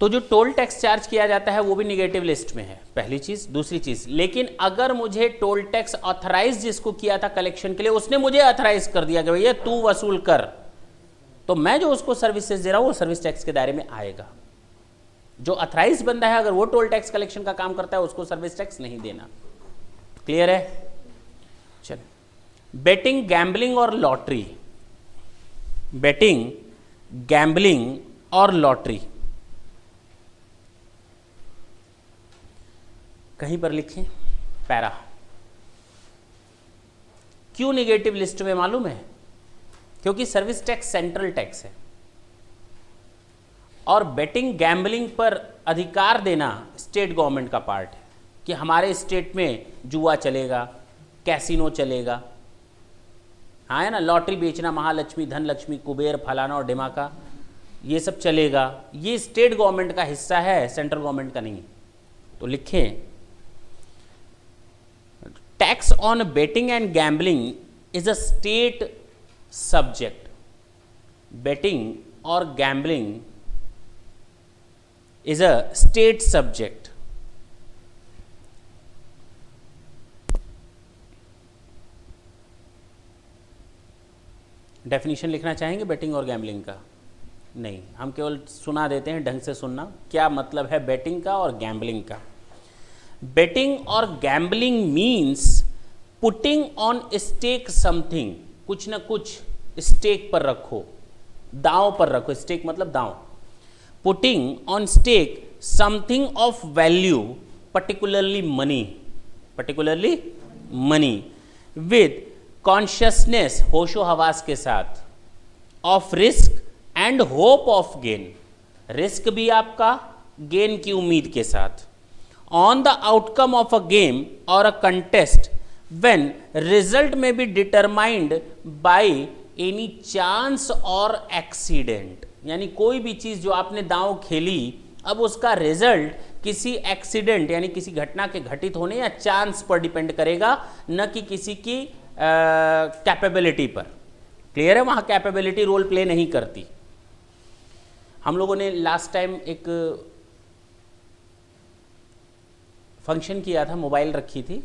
तो जो टोल टैक्स चार्ज किया जाता है वो भी निगेटिव लिस्ट में है, पहली चीज़। दूसरी चीज़, लेकिन अगर मुझे टोल टैक्स ऑथराइज जिसको किया था कलेक्शन के लिए, उसने मुझे ऑथराइज कर दिया कि भैया तू वसूल कर, तो मैं जो उसको सर्विसेज दे रहा हूँ वो सर्विस टैक्स के दायरे में आएगा। जो ऑथराइज बंदा है अगर वो टोल टैक्स कलेक्शन का काम करता है उसको सर्विस टैक्स नहीं देना। क्लियर है। चलो, बेटिंग, गैम्बलिंग और लॉटरी। बेटिंग, गैम्बलिंग और लॉटरी कहीं पर लिखें पैरा। क्यों निगेटिव लिस्ट में मालूम है, क्योंकि सर्विस टैक्स सेंट्रल टैक्स है और बेटिंग, गैम्बलिंग पर अधिकार देना स्टेट गवर्नमेंट का पार्ट है कि हमारे स्टेट में जुआ चलेगा, कैसीनो चलेगा, हाँ है ना, लॉटरी बेचना, महालक्ष्मी, धनलक्ष्मी, कुबेर, फलाना और ढिमाका, ये सब चलेगा। ये स्टेट गवर्नमेंट का हिस्सा है, सेंट्रल गवर्नमेंट का नहीं। तो लिखें, tax on betting and gambling is a state subject. Betting और gambling is a state subject. Definition लिखना चाहेंगे बेटिंग और गैम्बलिंग का? नहीं, हम केवल सुना देते हैं, ढंग से सुनना क्या मतलब है बेटिंग का और गैम्बलिंग का। बेटिंग और gambling means putting on stake something, कुछ ना कुछ स्टेक पर रखो, दांव पर रखो, स्टेक मतलब दांव। Putting on stake something of value, particularly money, with consciousness, होशो हवास के साथ, of risk and hope of gain, risk भी आपका, गेन की उम्मीद के साथ, on the outcome of a game और अ कंटेस्ट व्हेन रिजल्ट में be determined by any chance और एक्सीडेंट। यानी कोई भी चीज़ जो आपने दांव खेली, अब उसका रिजल्ट किसी एक्सीडेंट यानी किसी घटना के घटित होने या चांस पर डिपेंड करेगा, न कि किसी की कैपेबिलिटी पर। क्लियर है, वहाँ कैपेबिलिटी रोल प्ले नहीं करती। हम लोगों ने लास्ट टाइम एक फंक्शन किया था, मोबाइल रखी थी,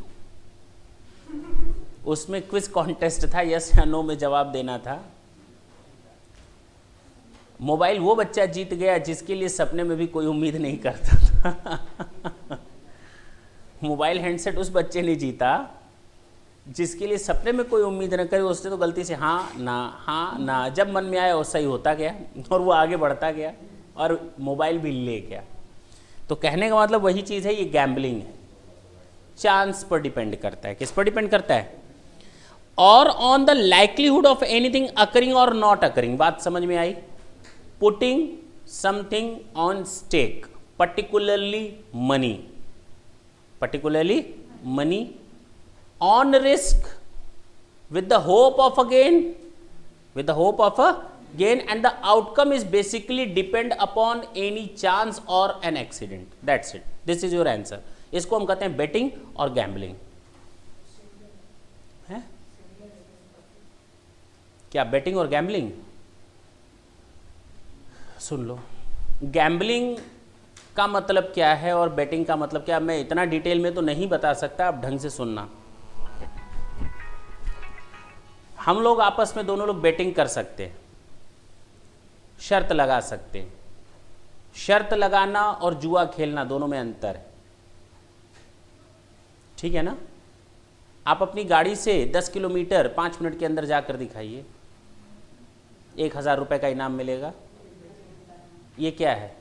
उसमें क्विज कॉन्टेस्ट था, यस या नो में जवाब देना था। मोबाइल वो बच्चा जीत गया जिसके लिए सपने में भी कोई उम्मीद नहीं करता था। मोबाइल हैंडसेट उस बच्चे ने जीता जिसके लिए सपने में कोई उम्मीद न करे, उसने तो गलती से हाँ ना, जब मन में आया वैसा ही होता गया और वो आगे बढ़ता गया और मोबाइल भी ले गया। तो कहने का मतलब वही चीज़ है, ये गैम्बलिंग है, चांस पर डिपेंड करता है। किस पर डिपेंड करता है? और on the likelihood of anything occurring और नॉट अकरिंग। बात समझ में आई? Putting something on stake, particularly money, on risk with the hope of a gain, and the outcome is basically depend upon any chance or an accident. That's it. This is your answer. इसको हम कहते हैं betting और gambling. है क्या betting और gambling? सुन लो, gambling का मतलब क्या है और बेटिंग का मतलब क्या, मैं इतना डिटेल में तो नहीं बता सकता, आप ढंग से सुनना। हम लोग आपस में दोनों लोग बेटिंग कर सकते हैं, शर्त लगा सकते हैं। शर्त लगाना और जुआ खेलना दोनों में अंतर है, ठीक है ना। आप अपनी गाड़ी से 10 किलोमीटर 5 मिनट के अंदर जाकर दिखाइए, 1,000 रुपये का इनाम मिलेगा। ये क्या है?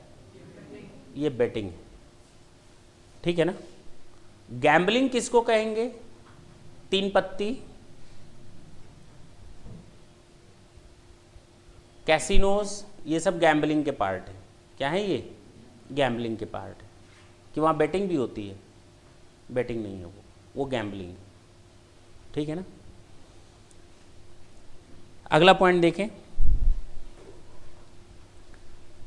ये बेटिंग है, ठीक है ना। गैम्बलिंग किसको कहेंगे? 3 पत्ती, कैसीनोज, ये सब गैम्बलिंग के पार्ट है। क्या है ये? गैम्बलिंग के पार्ट है। कि वहाँ बेटिंग भी होती है? बेटिंग नहीं है, वो गैम्बलिंग है, ठीक है ना। अगला पॉइंट देखें,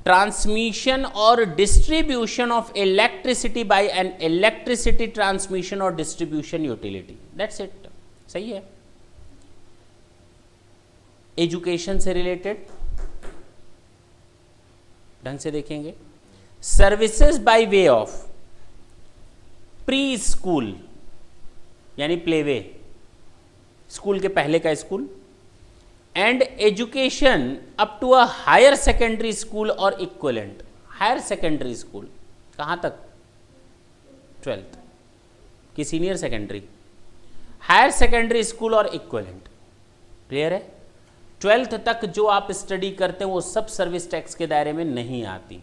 ट्रांसमिशन और distribution of electricity by an electricity transmission और डिस्ट्रीब्यूशन यूटिलिटी, दैट्स इट। सही है। एजुकेशन से रिलेटेड ढंग से देखेंगे, services by way of pre school यानी प्लेवे, स्कूल के पहले का school, and education up to a higher secondary school और इक्विवेलेंट। हायर सेकेंडरी स्कूल कहां तक? 12th की senior secondary, higher secondary school और इक्विवेलेंट। क्लियर है? 12th तक जो आप स्टडी करते हैं वो सब सर्विस टैक्स के दायरे में नहीं आती।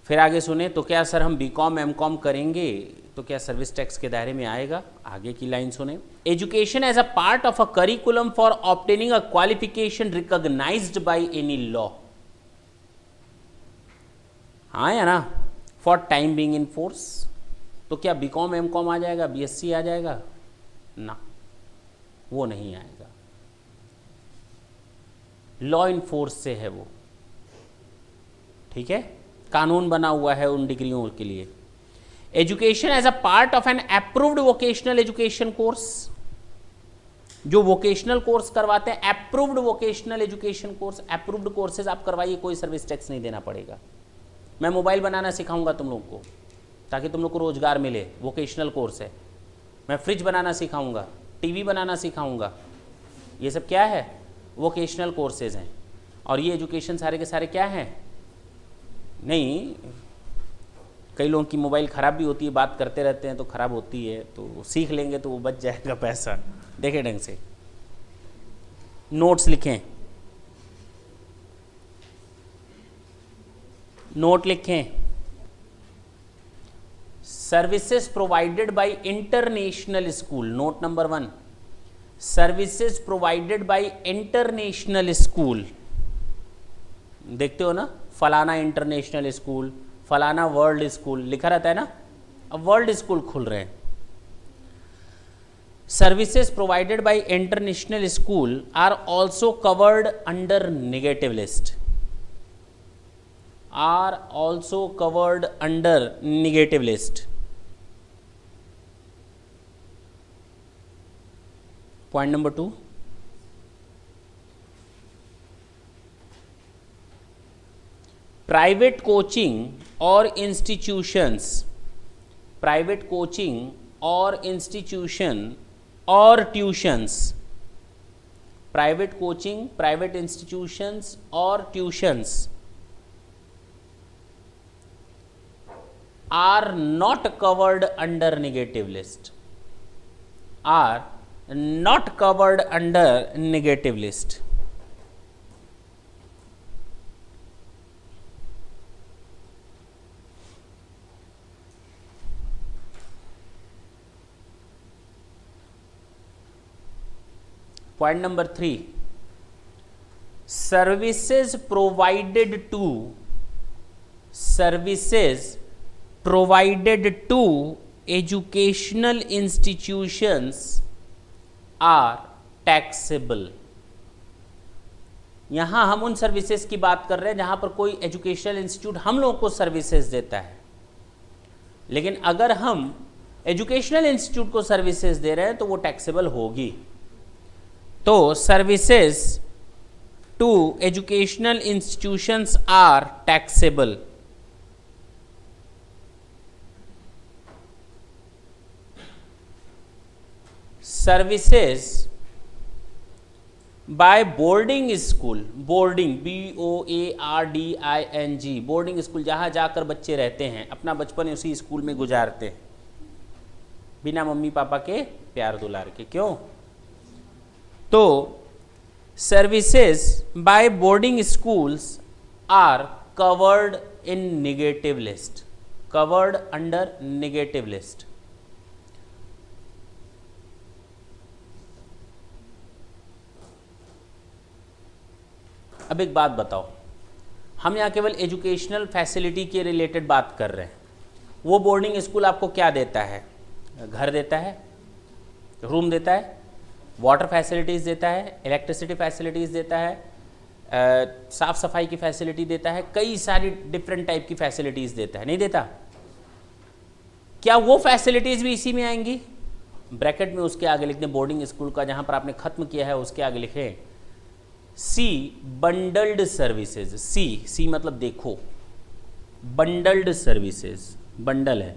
फिर आगे सुने तो क्या सर हम बीकॉम एमकॉम करेंगे तो क्या सर्विस टैक्स के दायरे में आएगा? आगे की लाइन सुने, education as a part of a curriculum for obtaining a qualification recognised by any law. हाँ या ना? For time being in force. तो क्या बीकॉम एमकॉम आ जाएगा, बीएससी आ जाएगा? ना, वो नहीं आएगा। लॉ इन फोर्स से है वो, ठीक है, कानून बना हुआ है उन डिग्रियों के लिए। Education as a part of an approved vocational education course, जो वोकेशनल कोर्स करवाते हैं, approved vocational education course, approved courses आप करवाइए, कोई सर्विस टैक्स नहीं देना पड़ेगा। मैं मोबाइल बनाना सिखाऊंगा तुम लोग को ताकि तुम लोग को रोजगार मिले, वोकेशनल कोर्स है। मैं फ्रिज बनाना सिखाऊंगा, टीवी बनाना सिखाऊंगा, ये सब क्या है? वोकेशनल कोर्सेज हैं। और ये एजुकेशन सारे के सारे क्या हैं? नहीं, कई लोगों की मोबाइल ख़राब भी होती है, बात करते रहते हैं तो ख़राब होती है, तो सीख लेंगे तो वो बच जाएगा पैसा। देखें ढंग से, नोट्स लिखें, नोट लिखें। Services provided by international school, note number 1, services provided by international school. देखते हो ना, फलाना इंटरनेशनल स्कूल, फलाना वर्ल्ड स्कूल लिखा रहता है ना, अब वर्ल्ड स्कूल खुल रहे हैं। Services provided by international school are also covered under negative list, are also covered under negative list. Point number 2, private coaching और इंस्टीट्यूशंस, प्राइवेट कोचिंग और इंस्टीट्यूशन और tuitions, private coaching, private institutions और tuitions are not covered under negative list, are not covered under negative list. Point number 3, services provided to, services provided to educational institutions are taxable. यहां हम उन services की बात कर रहे हैं जहां पर कोई एजुकेशनल इंस्टीट्यूट हम लोगों को सर्विसेज देता है, लेकिन अगर हम एजुकेशनल इंस्टीट्यूट को सर्विसेज दे रहे हैं तो वो टैक्सेबल होगी। तो services to educational institutions are taxable. Services by boarding school, boarding BOARDING, boarding school, जहां जाकर बच्चे रहते हैं, अपना बचपन उसी स्कूल में गुजारते हैं बिना मम्मी पापा के प्यार दुलार के। क्यों? तो services by boarding schools are covered in negative list, covered under negative list. अब एक बात बताओ, हम यहाँ केवल एजुकेशनल फैसिलिटी के रिलेटेड बात कर रहे हैं। वो बोर्डिंग स्कूल आपको क्या देता है? घर देता है, रूम देता है, वाटर फैसिलिटीज़ देता है, इलेक्ट्रिसिटी फैसिलिटीज़ देता है, साफ़ सफाई की फैसिलिटी देता है, कई सारी डिफरेंट टाइप की फैसिलिटीज़ देता है, नहीं देता? क्या वो फैसिलिटीज़ भी इसी में आएंगी? ब्रैकेट में उसके आगे लिख दें बोर्डिंग स्कूल का, जहाँ पर आपने ख़त्म किया है उसके आगे लिखें सी बंडल्ड सर्विसेज। सी मतलब देखो, बंडल्ड सर्विसेज, बंडल है,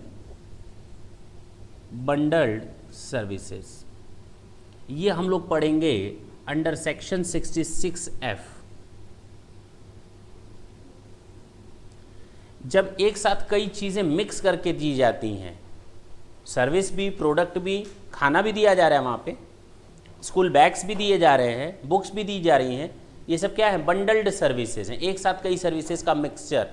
बंडल्ड सर्विसेज, ये हम लोग पढ़ेंगे अंडर सेक्शन 66F। जब एक साथ कई चीज़ें मिक्स करके दी जाती हैं, सर्विस भी, प्रोडक्ट भी, खाना भी दिया जा रहा है वहाँ पे, स्कूल बैग्स भी दिए जा रहे हैं, बुक्स भी दी जा रही हैं, ये सब क्या है? बंडल्ड सर्विसेज हैं, एक साथ कई सर्विसेज का मिक्सचर।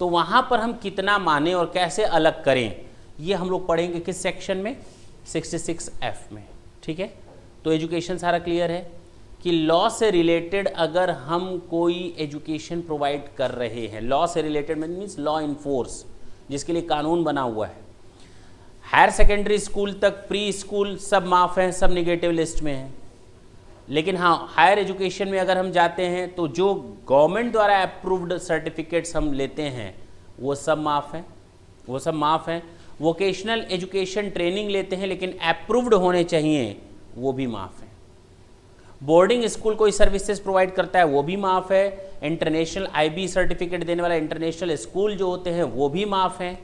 तो वहाँ पर हम कितना माने और कैसे अलग करें, ये हम लोग पढ़ेंगे किस सेक्शन में? 66F में। ठीक है, तो एजुकेशन सारा क्लियर है कि लॉ से रिलेटेड अगर हम कोई एजुकेशन प्रोवाइड कर रहे हैं, लॉ से related means law in force, जिसके लिए कानून बना हुआ है, हायर सेकेंडरी स्कूल तक, प्री स्कूल सब माफ़ हैं, सब नेगेटिव लिस्ट में है। लेकिन हाँ, हायर एजुकेशन में अगर हम जाते हैं तो जो गवर्नमेंट द्वारा अप्रूव्ड सर्टिफिकेट्स हम लेते हैं वो सब माफ़ हैं, वो सब माफ़ हैं। वोकेशनल एजुकेशन ट्रेनिंग लेते हैं लेकिन अप्रूव्ड होने चाहिए, वो भी माफ़ है। बोर्डिंग स्कूल कोई सर्विसेज प्रोवाइड करता है, वो भी माफ़ है। इंटरनेशनल IB सर्टिफिकेट देने वाला इंटरनेशनल स्कूल जो होते हैं वो भी माफ़ हैं।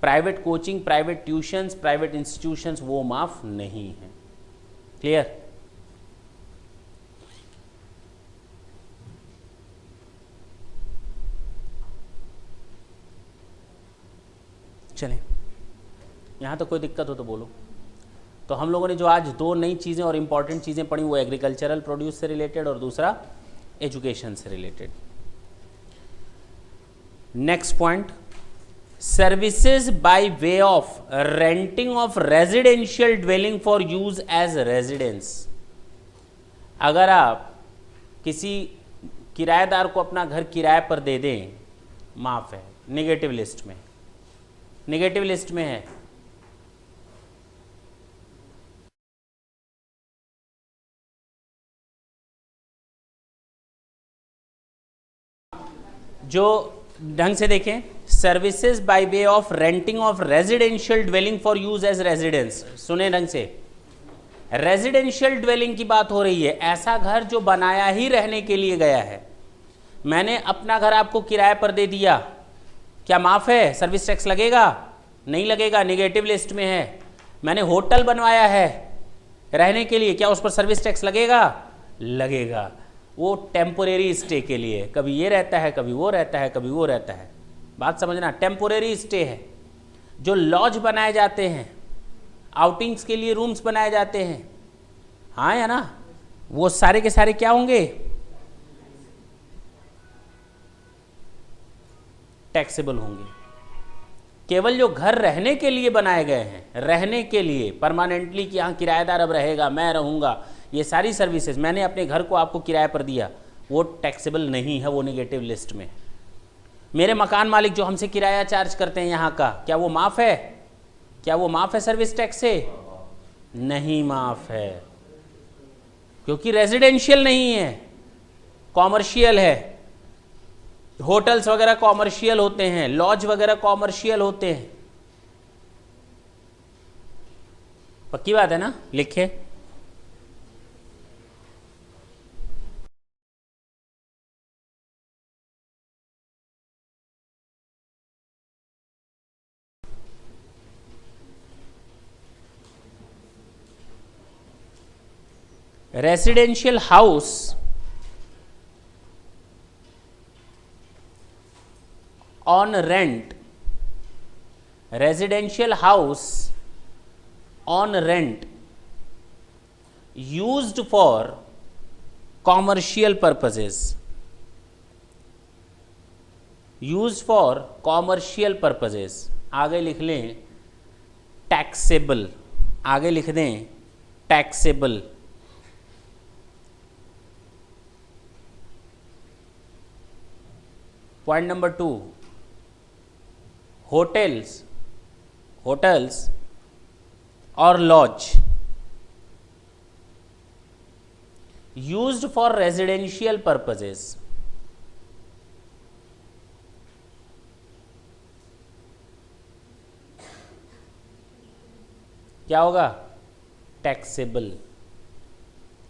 Private coaching, private tuitions, private institutions वो माफ़ नहीं है। क्लियर? चलें, यहाँ तो कोई दिक्कत हो तो बोलो। तो हम लोगों ने जो आज दो नई चीज़ें और इम्पॉर्टेंट चीज़ें पढ़ी, वो एग्रीकल्चरल प्रोड्यूस से रिलेटेड और दूसरा एजुकेशन से related. Next point, services by way of renting of residential dwelling for use as residence. अगर आप किसी किराएदार को अपना घर किराए पर दे दें, माफ़ है, नेगेटिव लिस्ट में, नेगेटिव लिस्ट में है। जो ढंग से देखें, services by way of renting of residential dwelling for use as residence. सुने ढंग से, रेजिडेंशियल ड्वेलिंग की बात हो रही है, ऐसा घर जो बनाया ही रहने के लिए गया है। मैंने अपना घर आपको किराए पर दे दिया, क्या माफ़ है? सर्विस टैक्स लगेगा? नहीं लगेगा, नेगेटिव लिस्ट में है। मैंने होटल बनवाया है रहने के लिए, क्या उस पर सर्विस टैक्स लगेगा? लगेगा। वो टेम्पोरेरी स्टे के लिए, कभी ये रहता है, कभी वो रहता है, कभी वो रहता है। बात समझना, टेम्पोरेरी स्टे है। जो लॉज बनाए जाते हैं, आउटिंग्स के लिए रूम्स बनाए जाते हैं, हाँ या ना, वो सारे के सारे क्या होंगे? टैक्सेबल होंगे। केवल जो घर रहने के लिए बनाए गए हैं, रहने के लिए परमानेंटली, कि यहाँ किराएदार अब रहेगा, मैं रहूँगा, ये सारी सर्विसेज मैंने अपने घर को आपको किराए पर दिया, वो टैक्सेबल नहीं है, वो नेगेटिव लिस्ट में। मेरे मकान मालिक जो हमसे किराया चार्ज करते हैं यहाँ का, क्या वो माफ़ है? क्या वो माफ़ है सर्विस टैक्स से? नहीं माफ़ है, क्योंकि रेजिडेंशियल नहीं है, कॉमर्शियल है। होटल्स वगैरह कॉमर्शियल होते हैं, लॉज वगैरह कॉमर्शियल होते हैं। पक्की बात है ना? लिखे। Residential house on rent, residential house on rent used for commercial purposes, use for commercial purposes, आगे लिख लें टैक्सेबल, आगे लिख दें टैक्सेबल। पॉइंट नंबर 2, होटल्स और lodge used for residential purposes, क्या होगा? टैक्सेबल,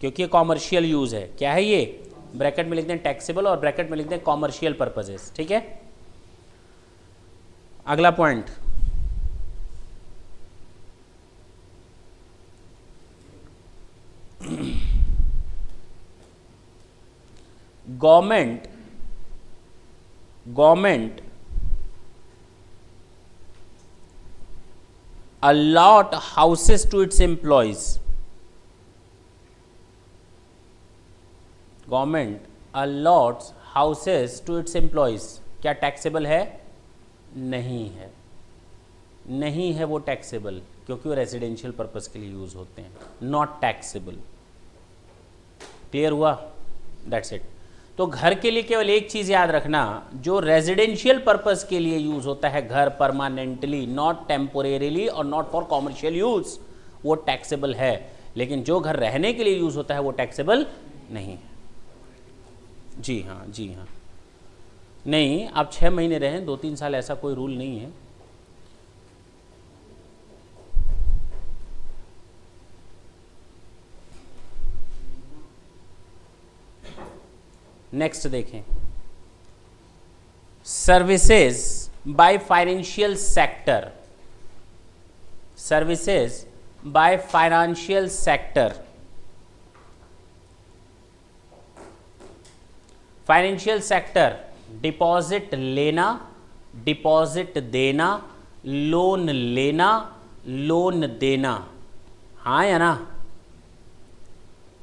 क्योंकि ये कॉमर्शियल यूज है। क्या है ये? ब्रैकेट में लिख दें टैक्सेबल और ब्रैकेट में लिख दें कॉमर्शियल पर्पजेस। ठीक है, अगला point, government allot houses to its employees, government allots houses to its employees, क्या टैक्सेबल है? नहीं है, नहीं है वो टैक्सेबल, क्योंकि वो रेजिडेंशियल पर्पस के लिए यूज होते हैं, नॉट टैक्सेबल। क्लियर हुआ? That's it. तो घर के लिए केवल एक चीज याद रखना, जो रेजिडेंशियल पर्पस के लिए यूज होता है घर परमानेंटली, नॉट टेम्पोरेरीली और नॉट फॉर कॉमर्शियल यूज, वो टैक्सेबल है। लेकिन जो घर रहने के लिए यूज होता है वो टैक्सेबल नहीं है। जी हाँ, जी हाँ, नहीं, आप 6 महीने रहें, 2-3 साल, ऐसा कोई रूल नहीं है। नेक्स्ट देखें, services by financial sector, services by financial sector, financial sector, deposit लेना, डिपॉजिट देना, लोन लेना, लोन देना, हाँ या ना?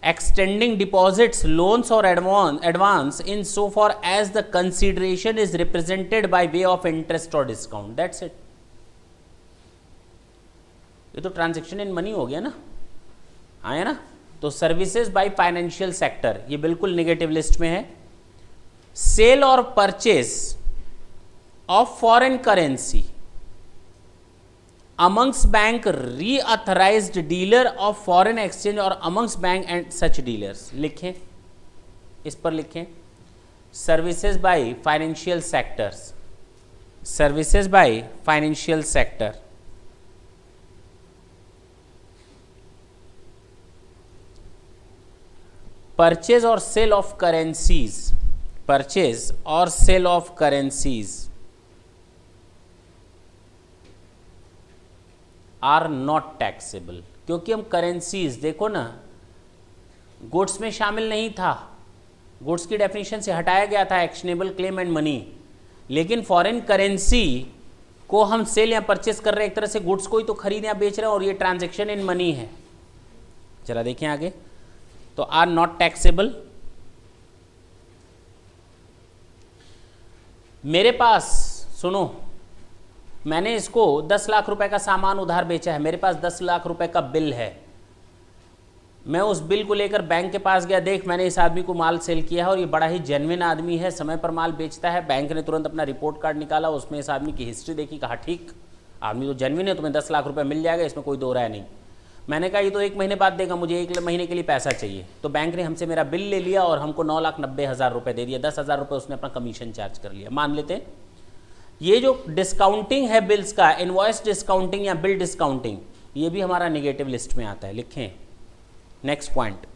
Extending deposits, loans or advance in so far as the consideration is represented by way of interest or discount. That's it. ये तो transaction in money हो गया ना, आया ना? तो सर्विसेज बाय फाइनेंशियल सेक्टर ये बिल्कुल नेगेटिव लिस्ट में है। सेल और purchase of foreign currency amongst bank reauthorized dealer of foreign exchange और amongst bank and such dealers, लिखें, इस पर लिखें services by financial sectors, services by financial sector. Purchase और सेल ऑफ करेंसीज, परचेज और sale of currencies are not taxable, क्योंकि हम currencies, देखो ना, गुड्स में शामिल नहीं था, गुड्स की डेफिनेशन से हटाया गया था एक्शनेबल क्लेम एंड मनी, लेकिन फॉरेन करेंसी को हम सेल या परचेस कर रहे हैं, एक तरह से गुड्स को ही तो खरीद या बेच रहे हैं, और ये ट्रांजैक्शन इन मनी है। चला देखें आगे, तो आर नॉट टैक्सेबल। मेरे पास, सुनो, मैंने इसको 10 लाख रुपए का सामान उधार बेचा है, मेरे पास 10 लाख रुपए का बिल है, मैं उस बिल को लेकर बैंक के पास गया, देख मैंने इस आदमी को माल सेल किया है और ये बड़ा ही जेन्युइन आदमी है, समय पर माल बेचता है। बैंक ने तुरंत अपना रिपोर्ट कार्ड निकाला, उसमें इस आदमी की हिस्ट्री देखी, कहा ठीक, आदमी तो जेन्युइन है, तुम्हें 10 लाख रुपए मिल जाएगा, इसमें कोई दो राय नहीं। मैंने कहा ये तो 1 महीने बाद देगा, मुझे 1 महीने के लिए पैसा चाहिए। तो बैंक ने हमसे मेरा बिल ले लिया और हमको 9,90,000 रुपये दे दिया, 10,000 रुपये उसने अपना कमीशन चार्ज कर लिया। मान लेते हैं ये जो डिस्काउंटिंग है बिल्स का, इनवॉइस डिस्काउंटिंग या बिल डिस्काउंटिंग, ये भी हमारा नेगेटिव लिस्ट में आता है। लिखें नेक्स्ट पॉइंट,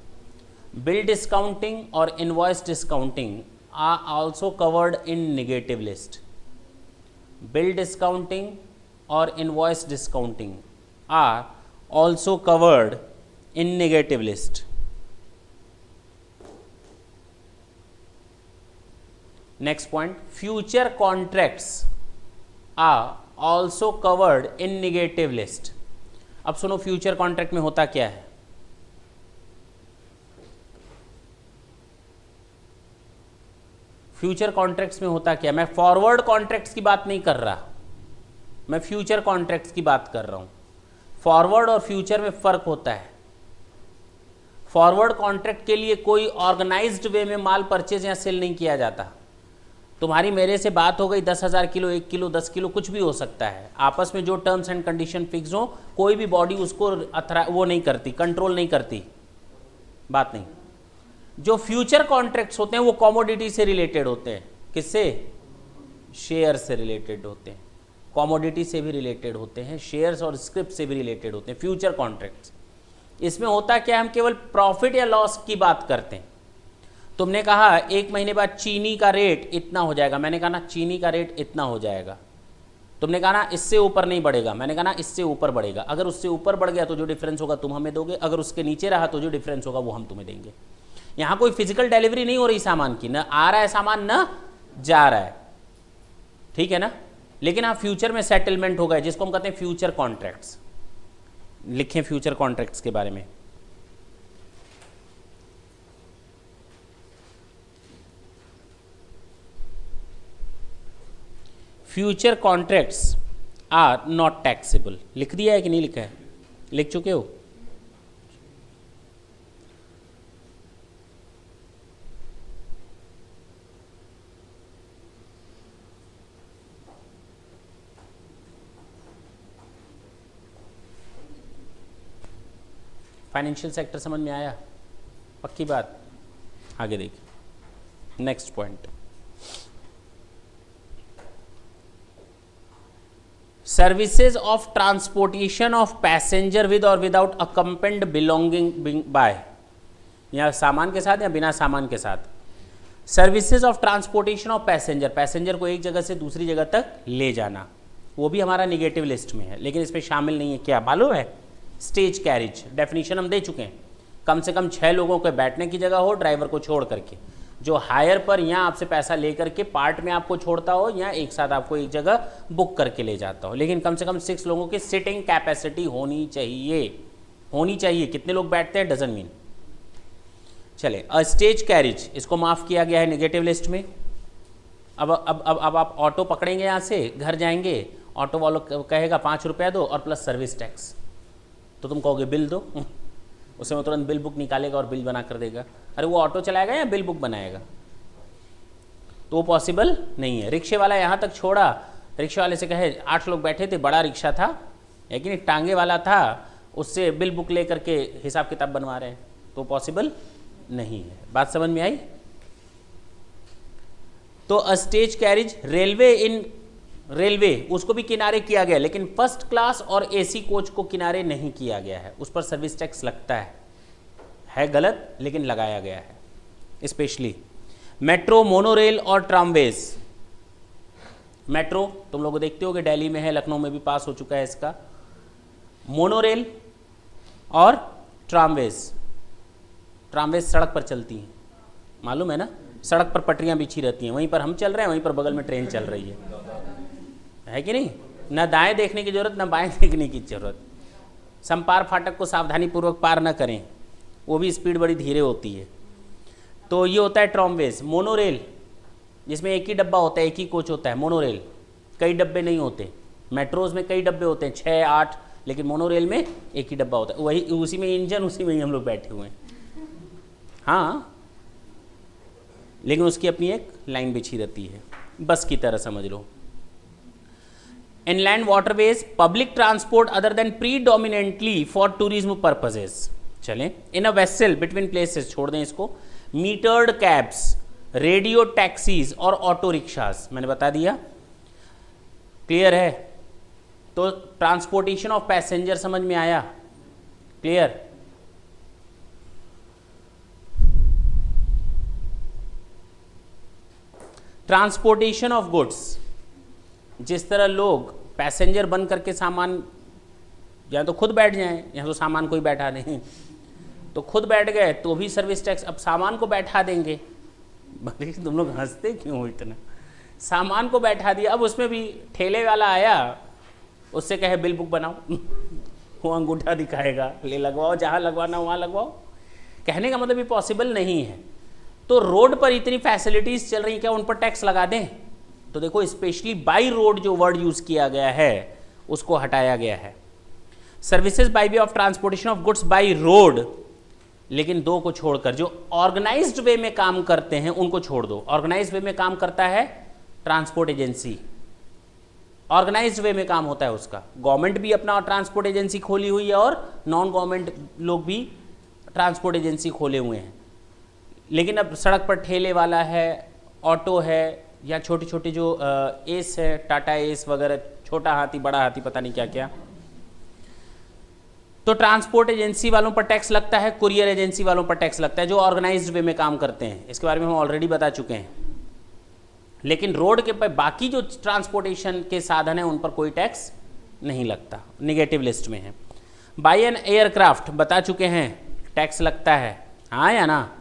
बिल डिस्काउंटिंग और invoice discounting are also covered in negative list. Bill discounting और invoice discounting are also covered in negative list. Next point, future contracts are also covered in negative list. अब सुनो, future contract में होता क्या है? Future contracts में होता क्या, मैं फॉरवर्ड कॉन्ट्रैक्ट्स की बात नहीं कर रहा, मैं फ्यूचर कॉन्ट्रैक्ट्स की बात कर रहा हूं। फॉरवर्ड और फ्यूचर में फर्क होता है। फॉरवर्ड कॉन्ट्रैक्ट के लिए कोई ऑर्गेनाइज्ड वे में माल परचेज या सेल नहीं किया जाता। तुम्हारी मेरे से बात हो गई 10,000 किलो, 1 किलो, 10 किलो, कुछ भी हो सकता है, आपस में जो टर्म्स एंड कंडीशन फिक्स हो, कोई भी बॉडी उसको वो नहीं करती, कंट्रोल नहीं करती, बात नहीं। जो फ्यूचर कॉन्ट्रैक्ट्स होते हैं वो कॉमोडिटी से रिलेटेड होते हैं। किससे? शेयर से रिलेटेड होते हैं, कॉमोडिटी से भी रिलेटेड होते हैं, शेयर्स और स्क्रिप्ट से भी रिलेटेड होते हैं फ्यूचर कॉन्ट्रैक्ट्स। इसमें होता क्या, हम केवल प्रॉफिट या लॉस की बात करते हैं। तुमने कहा 1 महीने बाद चीनी का रेट इतना हो जाएगा, मैंने कहा ना चीनी का रेट इतना हो जाएगा। तुमने कहा ना इससे ऊपर नहीं बढ़ेगा, मैंने कहा ना इससे ऊपर बढ़ेगा। अगर उससे ऊपर बढ़ गया तो जो डिफरेंस होगा तुम हमें दोगे, अगर उसके नीचे रहा तो जो डिफरेंस होगा वो हम तुम्हें देंगे। यहां कोई फिजिकल डिलीवरी नहीं हो रही सामान की, न आ रहा है सामान न जा रहा है, ठीक है ना। लेकिन हाँ फ्यूचर में सेटलमेंट होगा, जिसको हम कहते हैं फ्यूचर कॉन्ट्रैक्ट्स। लिखें फ्यूचर कॉन्ट्रैक्ट्स के बारे में। Future contracts are not taxable. लिख दिया है कि नहीं लिखा है? लिख चुके हो? फाइनेंशियल सेक्टर समझ में आया? पक्की बात? आगे देखिए next point, services of transportation of passenger with और विदाउट अकम्पेंड बिलोंगिंग बाय, या सामान के साथ या बिना सामान के साथ। Services of transportation of passenger, passenger को एक जगह से दूसरी जगह तक ले जाना, वो भी हमारा निगेटिव लिस्ट में है, लेकिन इसमें शामिल नहीं है। क्या मालूम है? Stage carriage. डेफिनेशन हम दे चुके हैं, कम से कम 6 लोगों के बैठने की जगह हो ड्राइवर को छोड़ करके, जो हायर पर या आपसे पैसा लेकर के पार्ट में आपको छोड़ता हो या एक साथ आपको एक जगह बुक करके ले जाता हो, लेकिन कम से कम 6 लोगों की सिटिंग कैपेसिटी होनी चाहिए। होनी चाहिए, कितने लोग बैठते हैं डजंट मीन। चले, स्टेज कैरिज, इसको माफ किया गया है नेगेटिव लिस्ट में। अब आप ऑटो पकड़ेंगे, यहाँ से घर जाएंगे, ऑटो वालों कहेगा 5 रुपया दो और प्लस सर्विस टैक्स, तो तुम कहोगे बिल दो, उसे वो तुरंत बिल बुक निकालेगा और बिल बना कर देगा। अरे वो ऑटो चलाएगा या बिल बुक बनाएगा? तो वो पॉसिबल नहीं है। रिक्शे वाला यहाँ तक छोड़ा, रिक्शे वाले से कहे 8 लोग बैठे थे, बड़ा रिक्शा था, लेकिन एक टांगे वाला था, उससे बिल बुक ले करके हिसाब किताब बनवा रहे हैं, तो पॉसिबल नहीं है। बात समझ में आई? तो स्टेज कैरिज, रेलवे उसको भी किनारे किया गया, लेकिन फर्स्ट क्लास और एसी कोच को किनारे नहीं किया गया है, उस पर सर्विस टैक्स लगता है गलत लेकिन लगाया गया है। स्पेशली मेट्रो, मोनोरेल और ट्रामवेज। मेट्रो तुम लोग देखते होगे, दिल्ली में है, लखनऊ में भी पास हो चुका है इसका। मोनोरेल और ट्रामवेज सड़क पर चलती हैं, मालूम है ना, सड़क पर पटरियां बिछी रहती हैं, वहीं पर हम चल रहे हैं, वहीं पर बगल में ट्रेन चल रही है कि नहीं? ना दाएं देखने की जरूरत, ना बाएं देखने की जरूरत। समपार फाटक को सावधानी पूर्वक पार न करें, वो भी स्पीड बड़ी धीरे होती है। तो ये होता है ट्रामवेज। मोनोरेल, जिसमें एक ही डब्बा होता है, एक ही कोच होता है। मोनोरेल कई डब्बे नहीं होते, मेट्रोज में कई डब्बे होते हैं, 6, 8, लेकिन मोनोरेल में एक ही डब्बा होता है, वही उसी में इंजन, उसी में ही हम लोग बैठे हुए हैं। हाँ, लेकिन उसकी अपनी एक लाइन बिछी रहती है, बस की तरह समझ लो। Inland waterways, public transport other than predominantly for tourism purposes। चलें, in a vessel between places, छोड़ दें इसको। मीटर्ड कैब्स, रेडियो टैक्सीज और ऑटो रिक्शास, मैंने बता दिया, क्लियर है? तो ट्रांसपोर्टेशन ऑफ पैसेंजर समझ में आया? क्लियर? ट्रांसपोर्टेशन ऑफ गुड्स, जिस तरह लोग पैसेंजर बन करके सामान, या तो खुद बैठ जाएं, या तो सामान कोई बैठा नहीं, तो खुद बैठ गए तो भी सर्विस टैक्स, अब सामान को बैठा देंगे। तुम लोग हंसते क्यों हो इतना? सामान को बैठा दिया, अब उसमें भी ठेले वाला आया, उससे कहे बिल बुक बनाओ, वो अंगूठा दिखाएगा, ले लगवाओ, जहाँ लगवाना वहाँ लगवाओ। कहने का मतलब ये पॉसिबल नहीं है। तो रोड पर इतनी फैसिलिटीज चल रही, क्या उन पर टैक्स लगा दें? तो देखो स्पेशली बाई रोड जो वर्ड यूज किया गया है उसको हटाया गया है। Services by way of transportation of goods by road, लेकिन दो को छोड़कर जो ऑर्गेनाइज्ड वे में काम करते हैं उनको छोड़ दो। ऑर्गेनाइज्ड वे में काम करता है ट्रांसपोर्ट एजेंसी, ऑर्गेनाइज्ड वे में काम होता है उसका। गवर्नमेंट भी अपना ट्रांसपोर्ट एजेंसी खोली हुई है और नॉन गवर्नमेंट लोग भी ट्रांसपोर्ट एजेंसी खोले हुए हैं। लेकिन अब सड़क पर ठेले वाला है, ऑटो है, या छोटी छोटी जो एस है, टाटा एस वगैरह, छोटा हाथी बड़ा हाथी पता नहीं क्या क्या, तो ट्रांसपोर्ट एजेंसी वालों पर टैक्स लगता है, कुरियर एजेंसी वालों पर टैक्स लगता है जो ऑर्गेनाइज्ड वे में काम करते हैं। इसके बारे में हम ऑलरेडी बता चुके हैं। लेकिन रोड के पर बाकी जो ट्रांसपोर्टेशन के साधन हैं उन पर कोई टैक्स नहीं लगता, निगेटिव लिस्ट में है। बाय एन एयरक्राफ्ट बता चुके हैं टैक्स लगता है, हाँ या ना।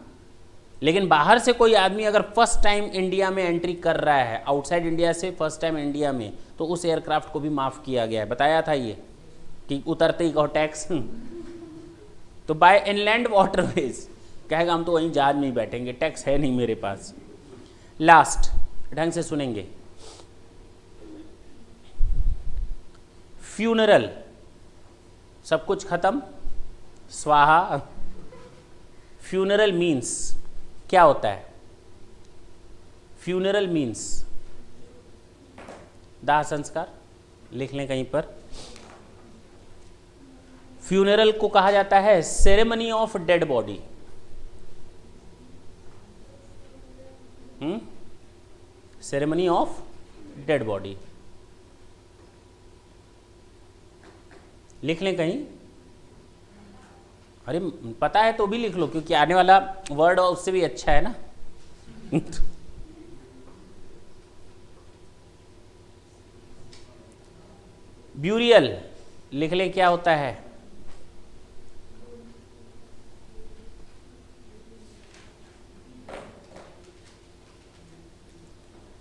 लेकिन बाहर से कोई आदमी अगर फर्स्ट टाइम इंडिया में एंट्री कर रहा है, आउटसाइड इंडिया से फर्स्ट टाइम इंडिया में, तो उस एयरक्राफ्ट को भी माफ़ किया गया है, बताया था ये कि उतरते ही कहो टैक्स। तो बाय इनलैंड वाटरवेज कहेगा हम तो वहीं जहाज में ही बैठेंगे, टैक्स है नहीं मेरे पास। लास्ट ढंग से सुनेंगे, फ्यूनरल, सब कुछ खत्म, स्वाहा। फ्यूनरल मीन्स क्या होता है? फ्यूनरल मीन्स दाह संस्कार, लिख लें कहीं पर। फ्यूनरल को कहा जाता है ceremony of dead body. Ceremony of dead body लिख लें कहीं। अरे पता है तो भी लिख लो, क्योंकि आने वाला वर्ड उससे भी अच्छा है ना। ब्यूरियल लिख लें, क्या होता है?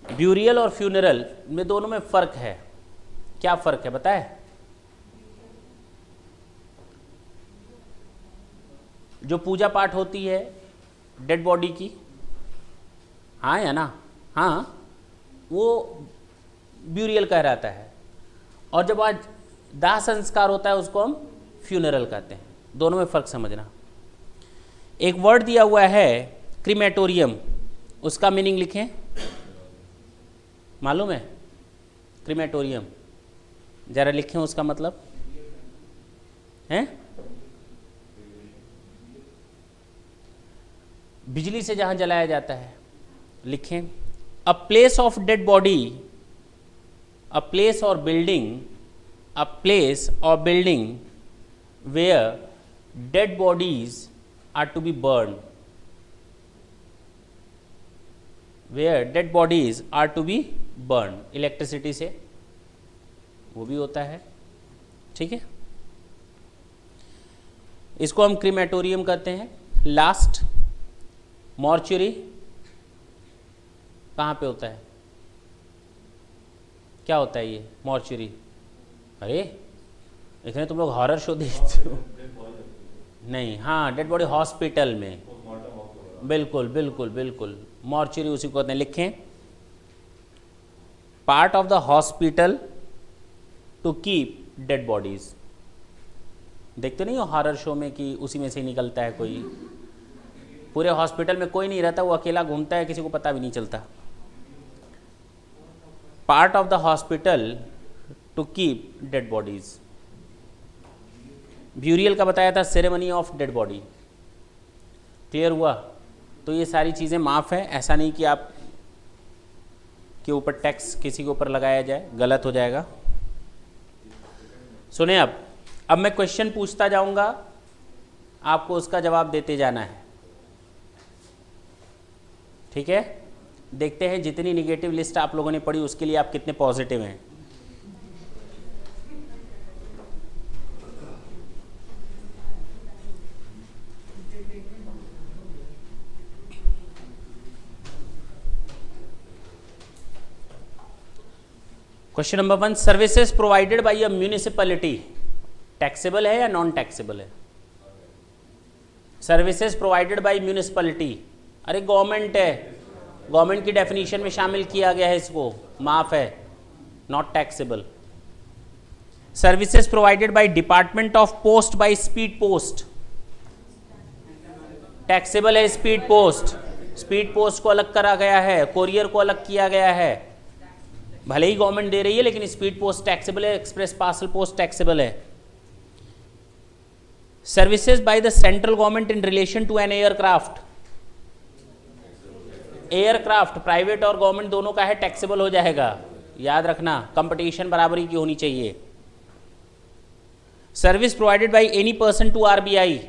ब्यूरियल और फ्यूनरल में दोनों में फर्क है। क्या फर्क है बताए? जो पूजा पाठ होती है डेड बॉडी की, हाँ या ना, हाँ, वो ब्यूरियल कह रहता है। और जब आज दाह संस्कार होता है उसको हम फ्यूनरल कहते हैं। दोनों में फ़र्क समझना। एक वर्ड दिया हुआ है क्रीमेटोरियम, उसका मीनिंग लिखें, मालूम है? क्रीमेटोरियम जरा लिखें, उसका मतलब है बिजली से जहां जलाया जाता है। लिखें, a place of dead body, a place or building, a place or building where dead bodies are to be burn, where dead bodies are to be burn. Electricity से वो भी होता है, ठीक है। इसको हम क्रीमेटोरियम कहते हैं। लास्ट, मॉर्चुरी कहाँ पे होता है? क्या होता है ये मॉर्चुरी? अरे इतने तुम लोग हॉरर शो देखते हो? नहीं, हाँ, डेड बॉडी हॉस्पिटल में, बिल्कुल बिल्कुल बिल्कुल, मॉर्चुरी उसी को कहते हैं। लिखें, part of the hospital to keep dead bodies. देखते नहीं हो हॉरर शो में कि उसी में से ही निकलता है कोई, पूरे हॉस्पिटल में कोई नहीं रहता, वो अकेला घूमता है, किसी को पता भी नहीं चलता। Part of the hospital to keep dead bodies. Burial का बताया था ceremony of dead body. Clear हुआ? तो ये सारी चीज़ें माफ़ है, ऐसा नहीं कि आप के ऊपर टैक्स किसी के ऊपर लगाया जाए, गलत हो जाएगा। सुने, अब मैं क्वेश्चन पूछता जाऊंगा, आपको उसका जवाब देते जाना है, ठीक है। देखते हैं जितनी निगेटिव लिस्ट आप लोगों ने पढ़ी उसके लिए आप कितने पॉजिटिव हैं। Question number 1, services provided by a municipality taxable है या नॉन टैक्सेबल है? सर्विसेज प्रोवाइडेड बाय म्यूनिसिपैलिटी अरे गवर्नमेंट है, गवर्नमेंट की डेफिनेशन में शामिल किया गया है, इसको माफ है, not taxable. Services provided by department of post by speed post, taxable है स्पीड पोस्ट। स्पीड पोस्ट को अलग करा गया है, कोरियर को अलग किया गया है, भले ही गवर्नमेंट दे रही है लेकिन स्पीड पोस्ट टैक्सेबल है, एक्सप्रेस पार्सल पोस्ट टैक्सेबल है। Services by the central government in relation to an aircraft, aircraft private और गवर्नमेंट दोनों का है, टैक्सेबल हो जाएगा, याद रखना, कंपटीशन बराबरी की होनी चाहिए। Service provided by any person to RBI,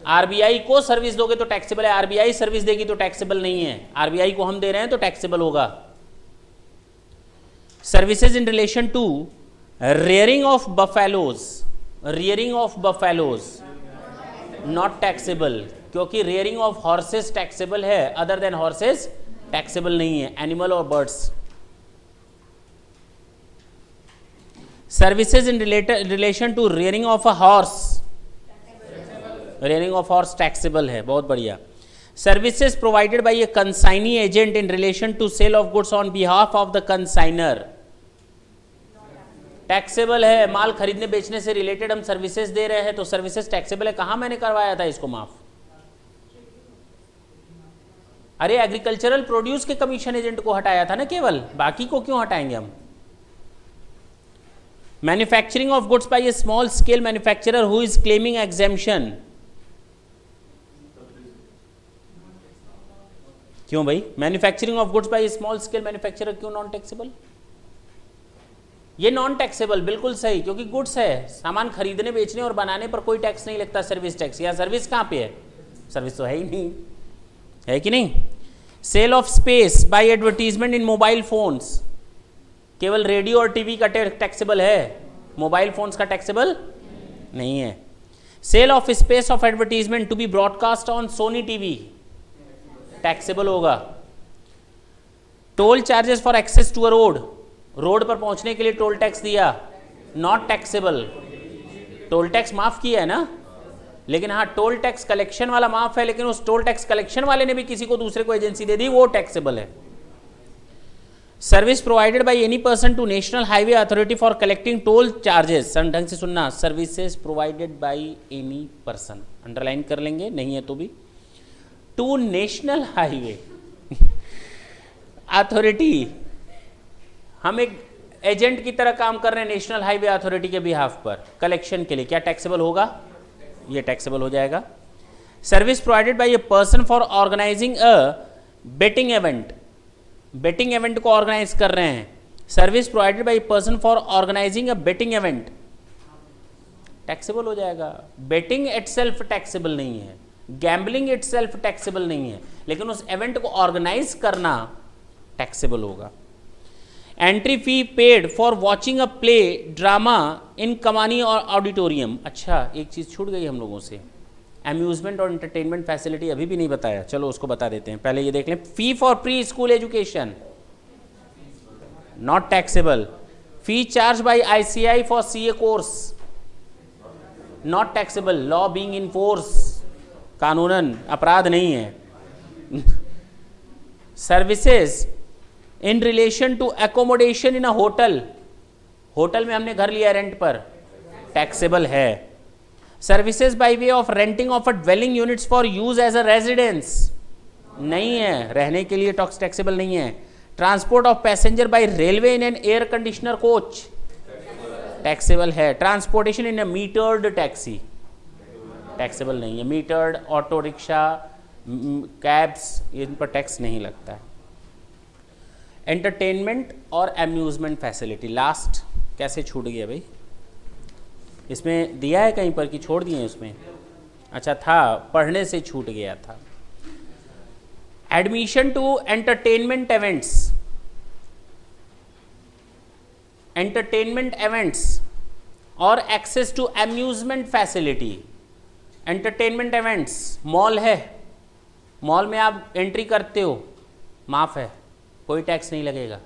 RBI को सर्विस दोगे तो टैक्सेबल है, आरबीआई सर्विस देगी तो टैक्सेबल नहीं है, आरबीआई को हम दे रहे हैं तो टैक्सेबल होगा। Services in relation to rearing of buffaloes, rearing of buffaloes not taxable, क्योंकि रेयरिंग ऑफ हॉर्सेस टैक्सेबल है, अदर देन हॉर्सेस टैक्सेबल नहीं है, एनिमल और birds. Services in relation to rearing of a horse, rearing of horse taxable है, बहुत बढ़िया। Services provided by a consignee agent in relation to sale of goods on behalf of the consignor, taxable है, माल खरीदने बेचने से related हम services दे रहे हैं तो सर्विसेज टैक्सेबल है। कहां मैंने करवाया था इसको माफ? अरे एग्रीकल्चरल प्रोड्यूस के कमीशन एजेंट को हटाया था ना केवल, बाकी को क्यों हटाएंगे हम? Manufacturing of goods by A small scale manufacturer who is claiming exemption, क्यों भाई? Manufacturing of goods by small scale manufacturer क्यों नॉन टैक्सेबल? ये नॉन टैक्सेबल बिल्कुल सही, क्योंकि गुड्स है, सामान खरीदने बेचने और बनाने पर कोई टैक्स नहीं लगता, सर्विस टैक्स। या सर्विस कहाँ पे है? सर्विस तो है ही नहीं, है कि नहीं? Sale of space by advertisement in mobile phones, केवल रेडियो और टीवी का टैक्सेबल है, मोबाइल फोन्स का टैक्सेबल नहीं है। Sale of space of advertisement to be broadcast on Sony TV taxable होगा। Toll charges for access to a road, road पर पहुंचने के लिए टोल टैक्स दिया, नॉट टैक्सेबल। टोल टैक्स माफ किया है ना, लेकिन हाँ टोल टैक्स कलेक्शन वाला माफ है, लेकिन उस टोल टैक्स कलेक्शन वाले ने भी किसी को दूसरे को एजेंसी दे दी, वो टैक्सेबल है। Service provided by any person to national highway authority for collecting toll charges, ढंग से सुनना, services provided by any person, underline कर लेंगे, नहीं है तो भी, टू नेशनल हाईवे अथॉरिटी, हम एक एजेंट की तरह काम कर रहे हैं नेशनल हाईवे अथॉरिटी के बिहाफ पर कलेक्शन के लिए, क्या टैक्सेबल होगा? ये टैक्सेबल हो जाएगा। Service provided by a person for organising a betting event, betting event को ऑर्गेनाइज कर रहे हैं, service provided by a person for organising a betting event taxable हो जाएगा। बेटिंग इटसेल्फ टैक्सेबल नहीं है, गैम्बलिंग इटसेल्फ टैक्सेबल नहीं है, लेकिन उस इवेंट को ऑर्गेनाइज करना टैक्सेबल होगा। Entry fee paid for watching a play drama इन कमानी और ऑडिटोरियम, अच्छा एक चीज़ छूट गई हम लोगों से, अम्यूजमेंट और एंटरटेनमेंट फैसिलिटी अभी भी नहीं बताया, चलो उसको बता देते हैं, पहले ये देख लें। Fee for pre school education not taxable. Fee charge by ICI for CA course not taxable, law being in force, कानूनन अपराध नहीं है। Services in relation to accommodation in a hotel, hotel में हमने घर लिया रेंट पर, टैक्सेबल है। Services by way of renting of a dwelling units for use as a residence नहीं है, रहने के लिए टैक्सेबल नहीं है। Transport of passenger bye railway in an air conditioner coach taxable है। Transportation in a metered taxi taxable नहीं है। मीटर्ड ऑटो रिक्शा कैब्स इन पर टैक्स नहीं लगता है। एंटरटेनमेंट और अम्यूजमेंट फैसिलिटी लास्ट कैसे छूट गया भाई? इसमें दिया है कहीं पर कि छोड़ दिए हैं उसमें? अच्छा था, पढ़ने से छूट गया था। Admission to entertainment events, entertainment events और access to amusement facility. Entertainment events, mall है, मॉल में आप एंट्री करते हो, माफ है, कोई टैक्स नहीं लगेगा।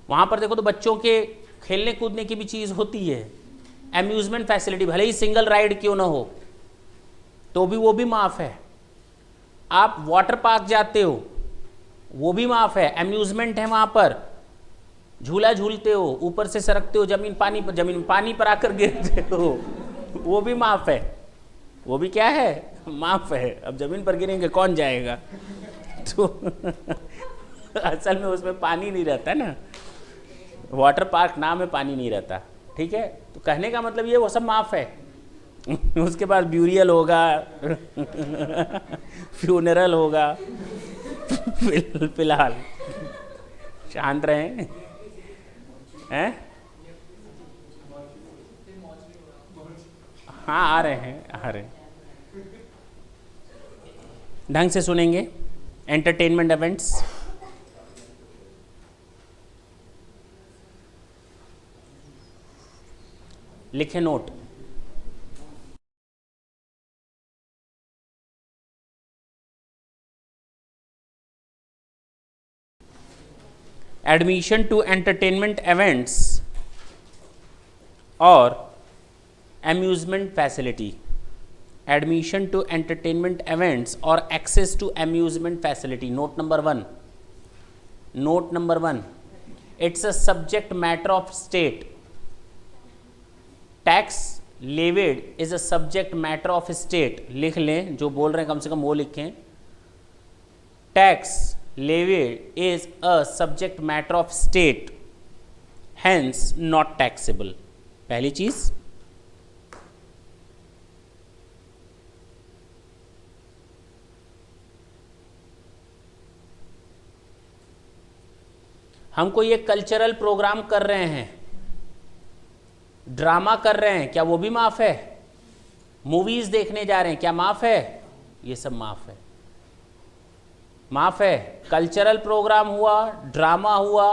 वहाँ पर देखो तो बच्चों के खेलने कूदने की भी चीज़ होती है। अम्यूजमेंट फैसिलिटी भले ही सिंगल राइड क्यों ना हो तो भी वो भी माफ़ है। आप वाटर पार्क जाते हो, वो भी माफ है, अम्यूजमेंट है वहां पर, झूला झूलते हो, ऊपर से सरकते हो, जमीन पानी पर आकर गिरते हो, वो भी माफ है, वो भी क्या है, माफ है। अब जमीन पर गिरेंगे कौन जाएगा? तो असल में उसमें पानी नहीं रहता ना, वाटर पार्क नाम में पानी नहीं रहता, ठीक है। तो कहने का मतलब ये वो सब माफ है। उसके बाद ब्यूरियल होगा, फ्यूनरल होगा। फिलहाल शांत रहें, हैं? हाँ आ रहे हैं, ढंग से सुनेंगे। एंटरटेनमेंट इवेंट्स, लिखे note. Admission to entertainment events और amusement facility, admission to entertainment events और access to amusement facility. Note number one, it's a subject matter of state. Tax levied is a subject matter of state. लिख लें, जो बोल रहे हैं कम से कम वो लिखें। Tax levied is a subject matter of state, hence not taxable। पहली चीज। हम कोई एक कल्चरल प्रोग्राम कर रहे हैं, ड्रामा कर रहे हैं, क्या वो भी माफ है? मूवीज देखने जा रहे हैं, क्या माफ है? ये सब माफ है, माफ है। कल्चरल प्रोग्राम हुआ, ड्रामा हुआ,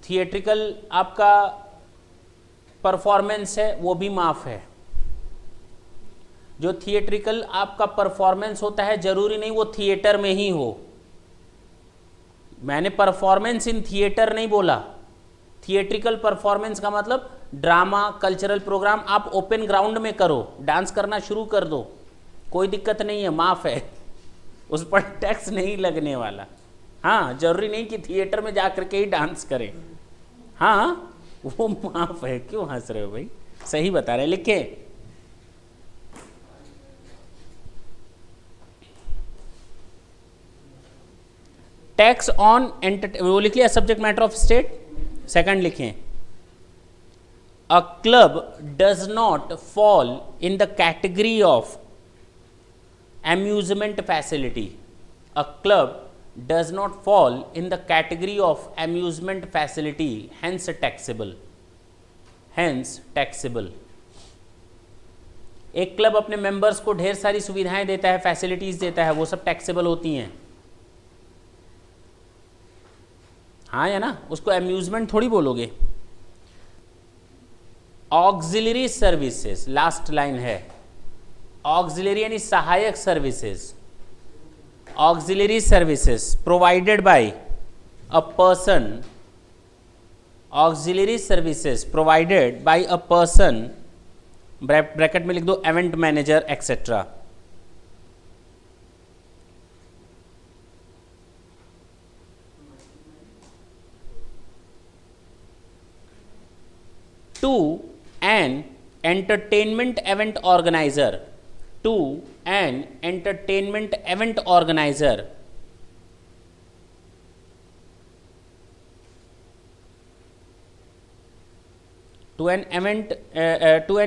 थिएट्रिकल आपका परफॉर्मेंस है, वो भी माफ है। जो थिएट्रिकल आपका परफॉर्मेंस होता है जरूरी नहीं वो थिएटर में ही हो। मैंने परफॉर्मेंस इन थिएटर नहीं बोला। थिएट्रिकल परफॉर्मेंस का मतलब ड्रामा, कल्चरल प्रोग्राम आप ओपन ग्राउंड में करो, डांस करना शुरू कर दो, कोई दिक्कत नहीं है, माफ है, उस पर टैक्स नहीं लगने वाला। हाँ, जरूरी नहीं कि थिएटर में जाकर के ही डांस करें, हाँ वो माफ है। क्यों हंस रहे हो भाई, सही बता रहे, लिखे। टैक्स ऑन वो लिख लिया, subject matter of state. Second लिखें, a club does not fall in the category of amusement facility. A club does not fall in the category of amusement facility, hence taxable, hence taxable। एक club अपने members को ढेर सारी सुविधाएं देता है, facilities देता है, वो सब टैक्सेबल होती हैं, हाँ या ना? उसको अम्यूजमेंट थोड़ी बोलोगे। ऑक्सिलरी सर्विसेज, लास्ट लाइन है, ऑक्सिलरी यानी सहायक services. Auxiliary services provided by a person, auxiliary services provided by a person, bracket में लिख दो event manager etcetera. To an entertainment event organiser, to an entertainment event organizer, to an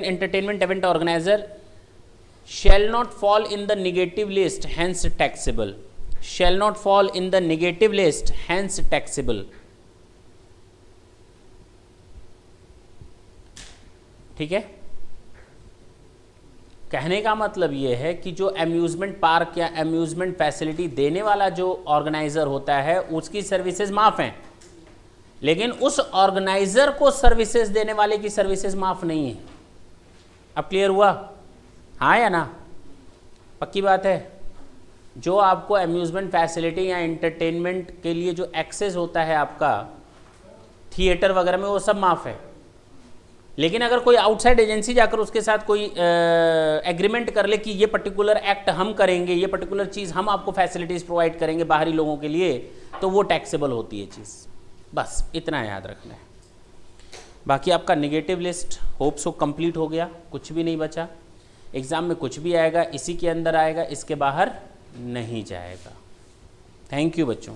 entertainment event organizer shall not fall in the negative list, hence taxable, shall not fall in the negative list, hence taxable। ठीक है, कहने का मतलब ये है कि जो amusement park या अम्यूजमेंट फैसिलिटी देने वाला जो ऑर्गेनाइजर होता है उसकी सर्विसेज माफ हैं, लेकिन उस ऑर्गेनाइजर को सर्विसेज देने वाले की सर्विसेज माफ नहीं है। अब क्लियर हुआ, हाँ या ना? पक्की बात है। जो आपको अम्यूजमेंट फैसिलिटी या एंटरटेनमेंट के लिए जो एक्सेस होता है आपका थिएटर वगैरह में, वो सब माफ है। लेकिन अगर कोई आउटसाइड एजेंसी जाकर उसके साथ कोई एग्रीमेंट कर ले कि ये पर्टिकुलर एक्ट हम करेंगे, ये पर्टिकुलर चीज़ हम आपको फैसिलिटीज़ प्रोवाइड करेंगे बाहरी लोगों के लिए, तो वो टैक्सेबल होती है चीज़। बस इतना याद रखना है। बाकी आपका negative list hope so complete हो गया, कुछ भी नहीं बचा। एग्ज़ाम में कुछ भी आएगा इसी के अंदर आएगा, इसके बाहर नहीं जाएगा। थैंक यू बच्चों।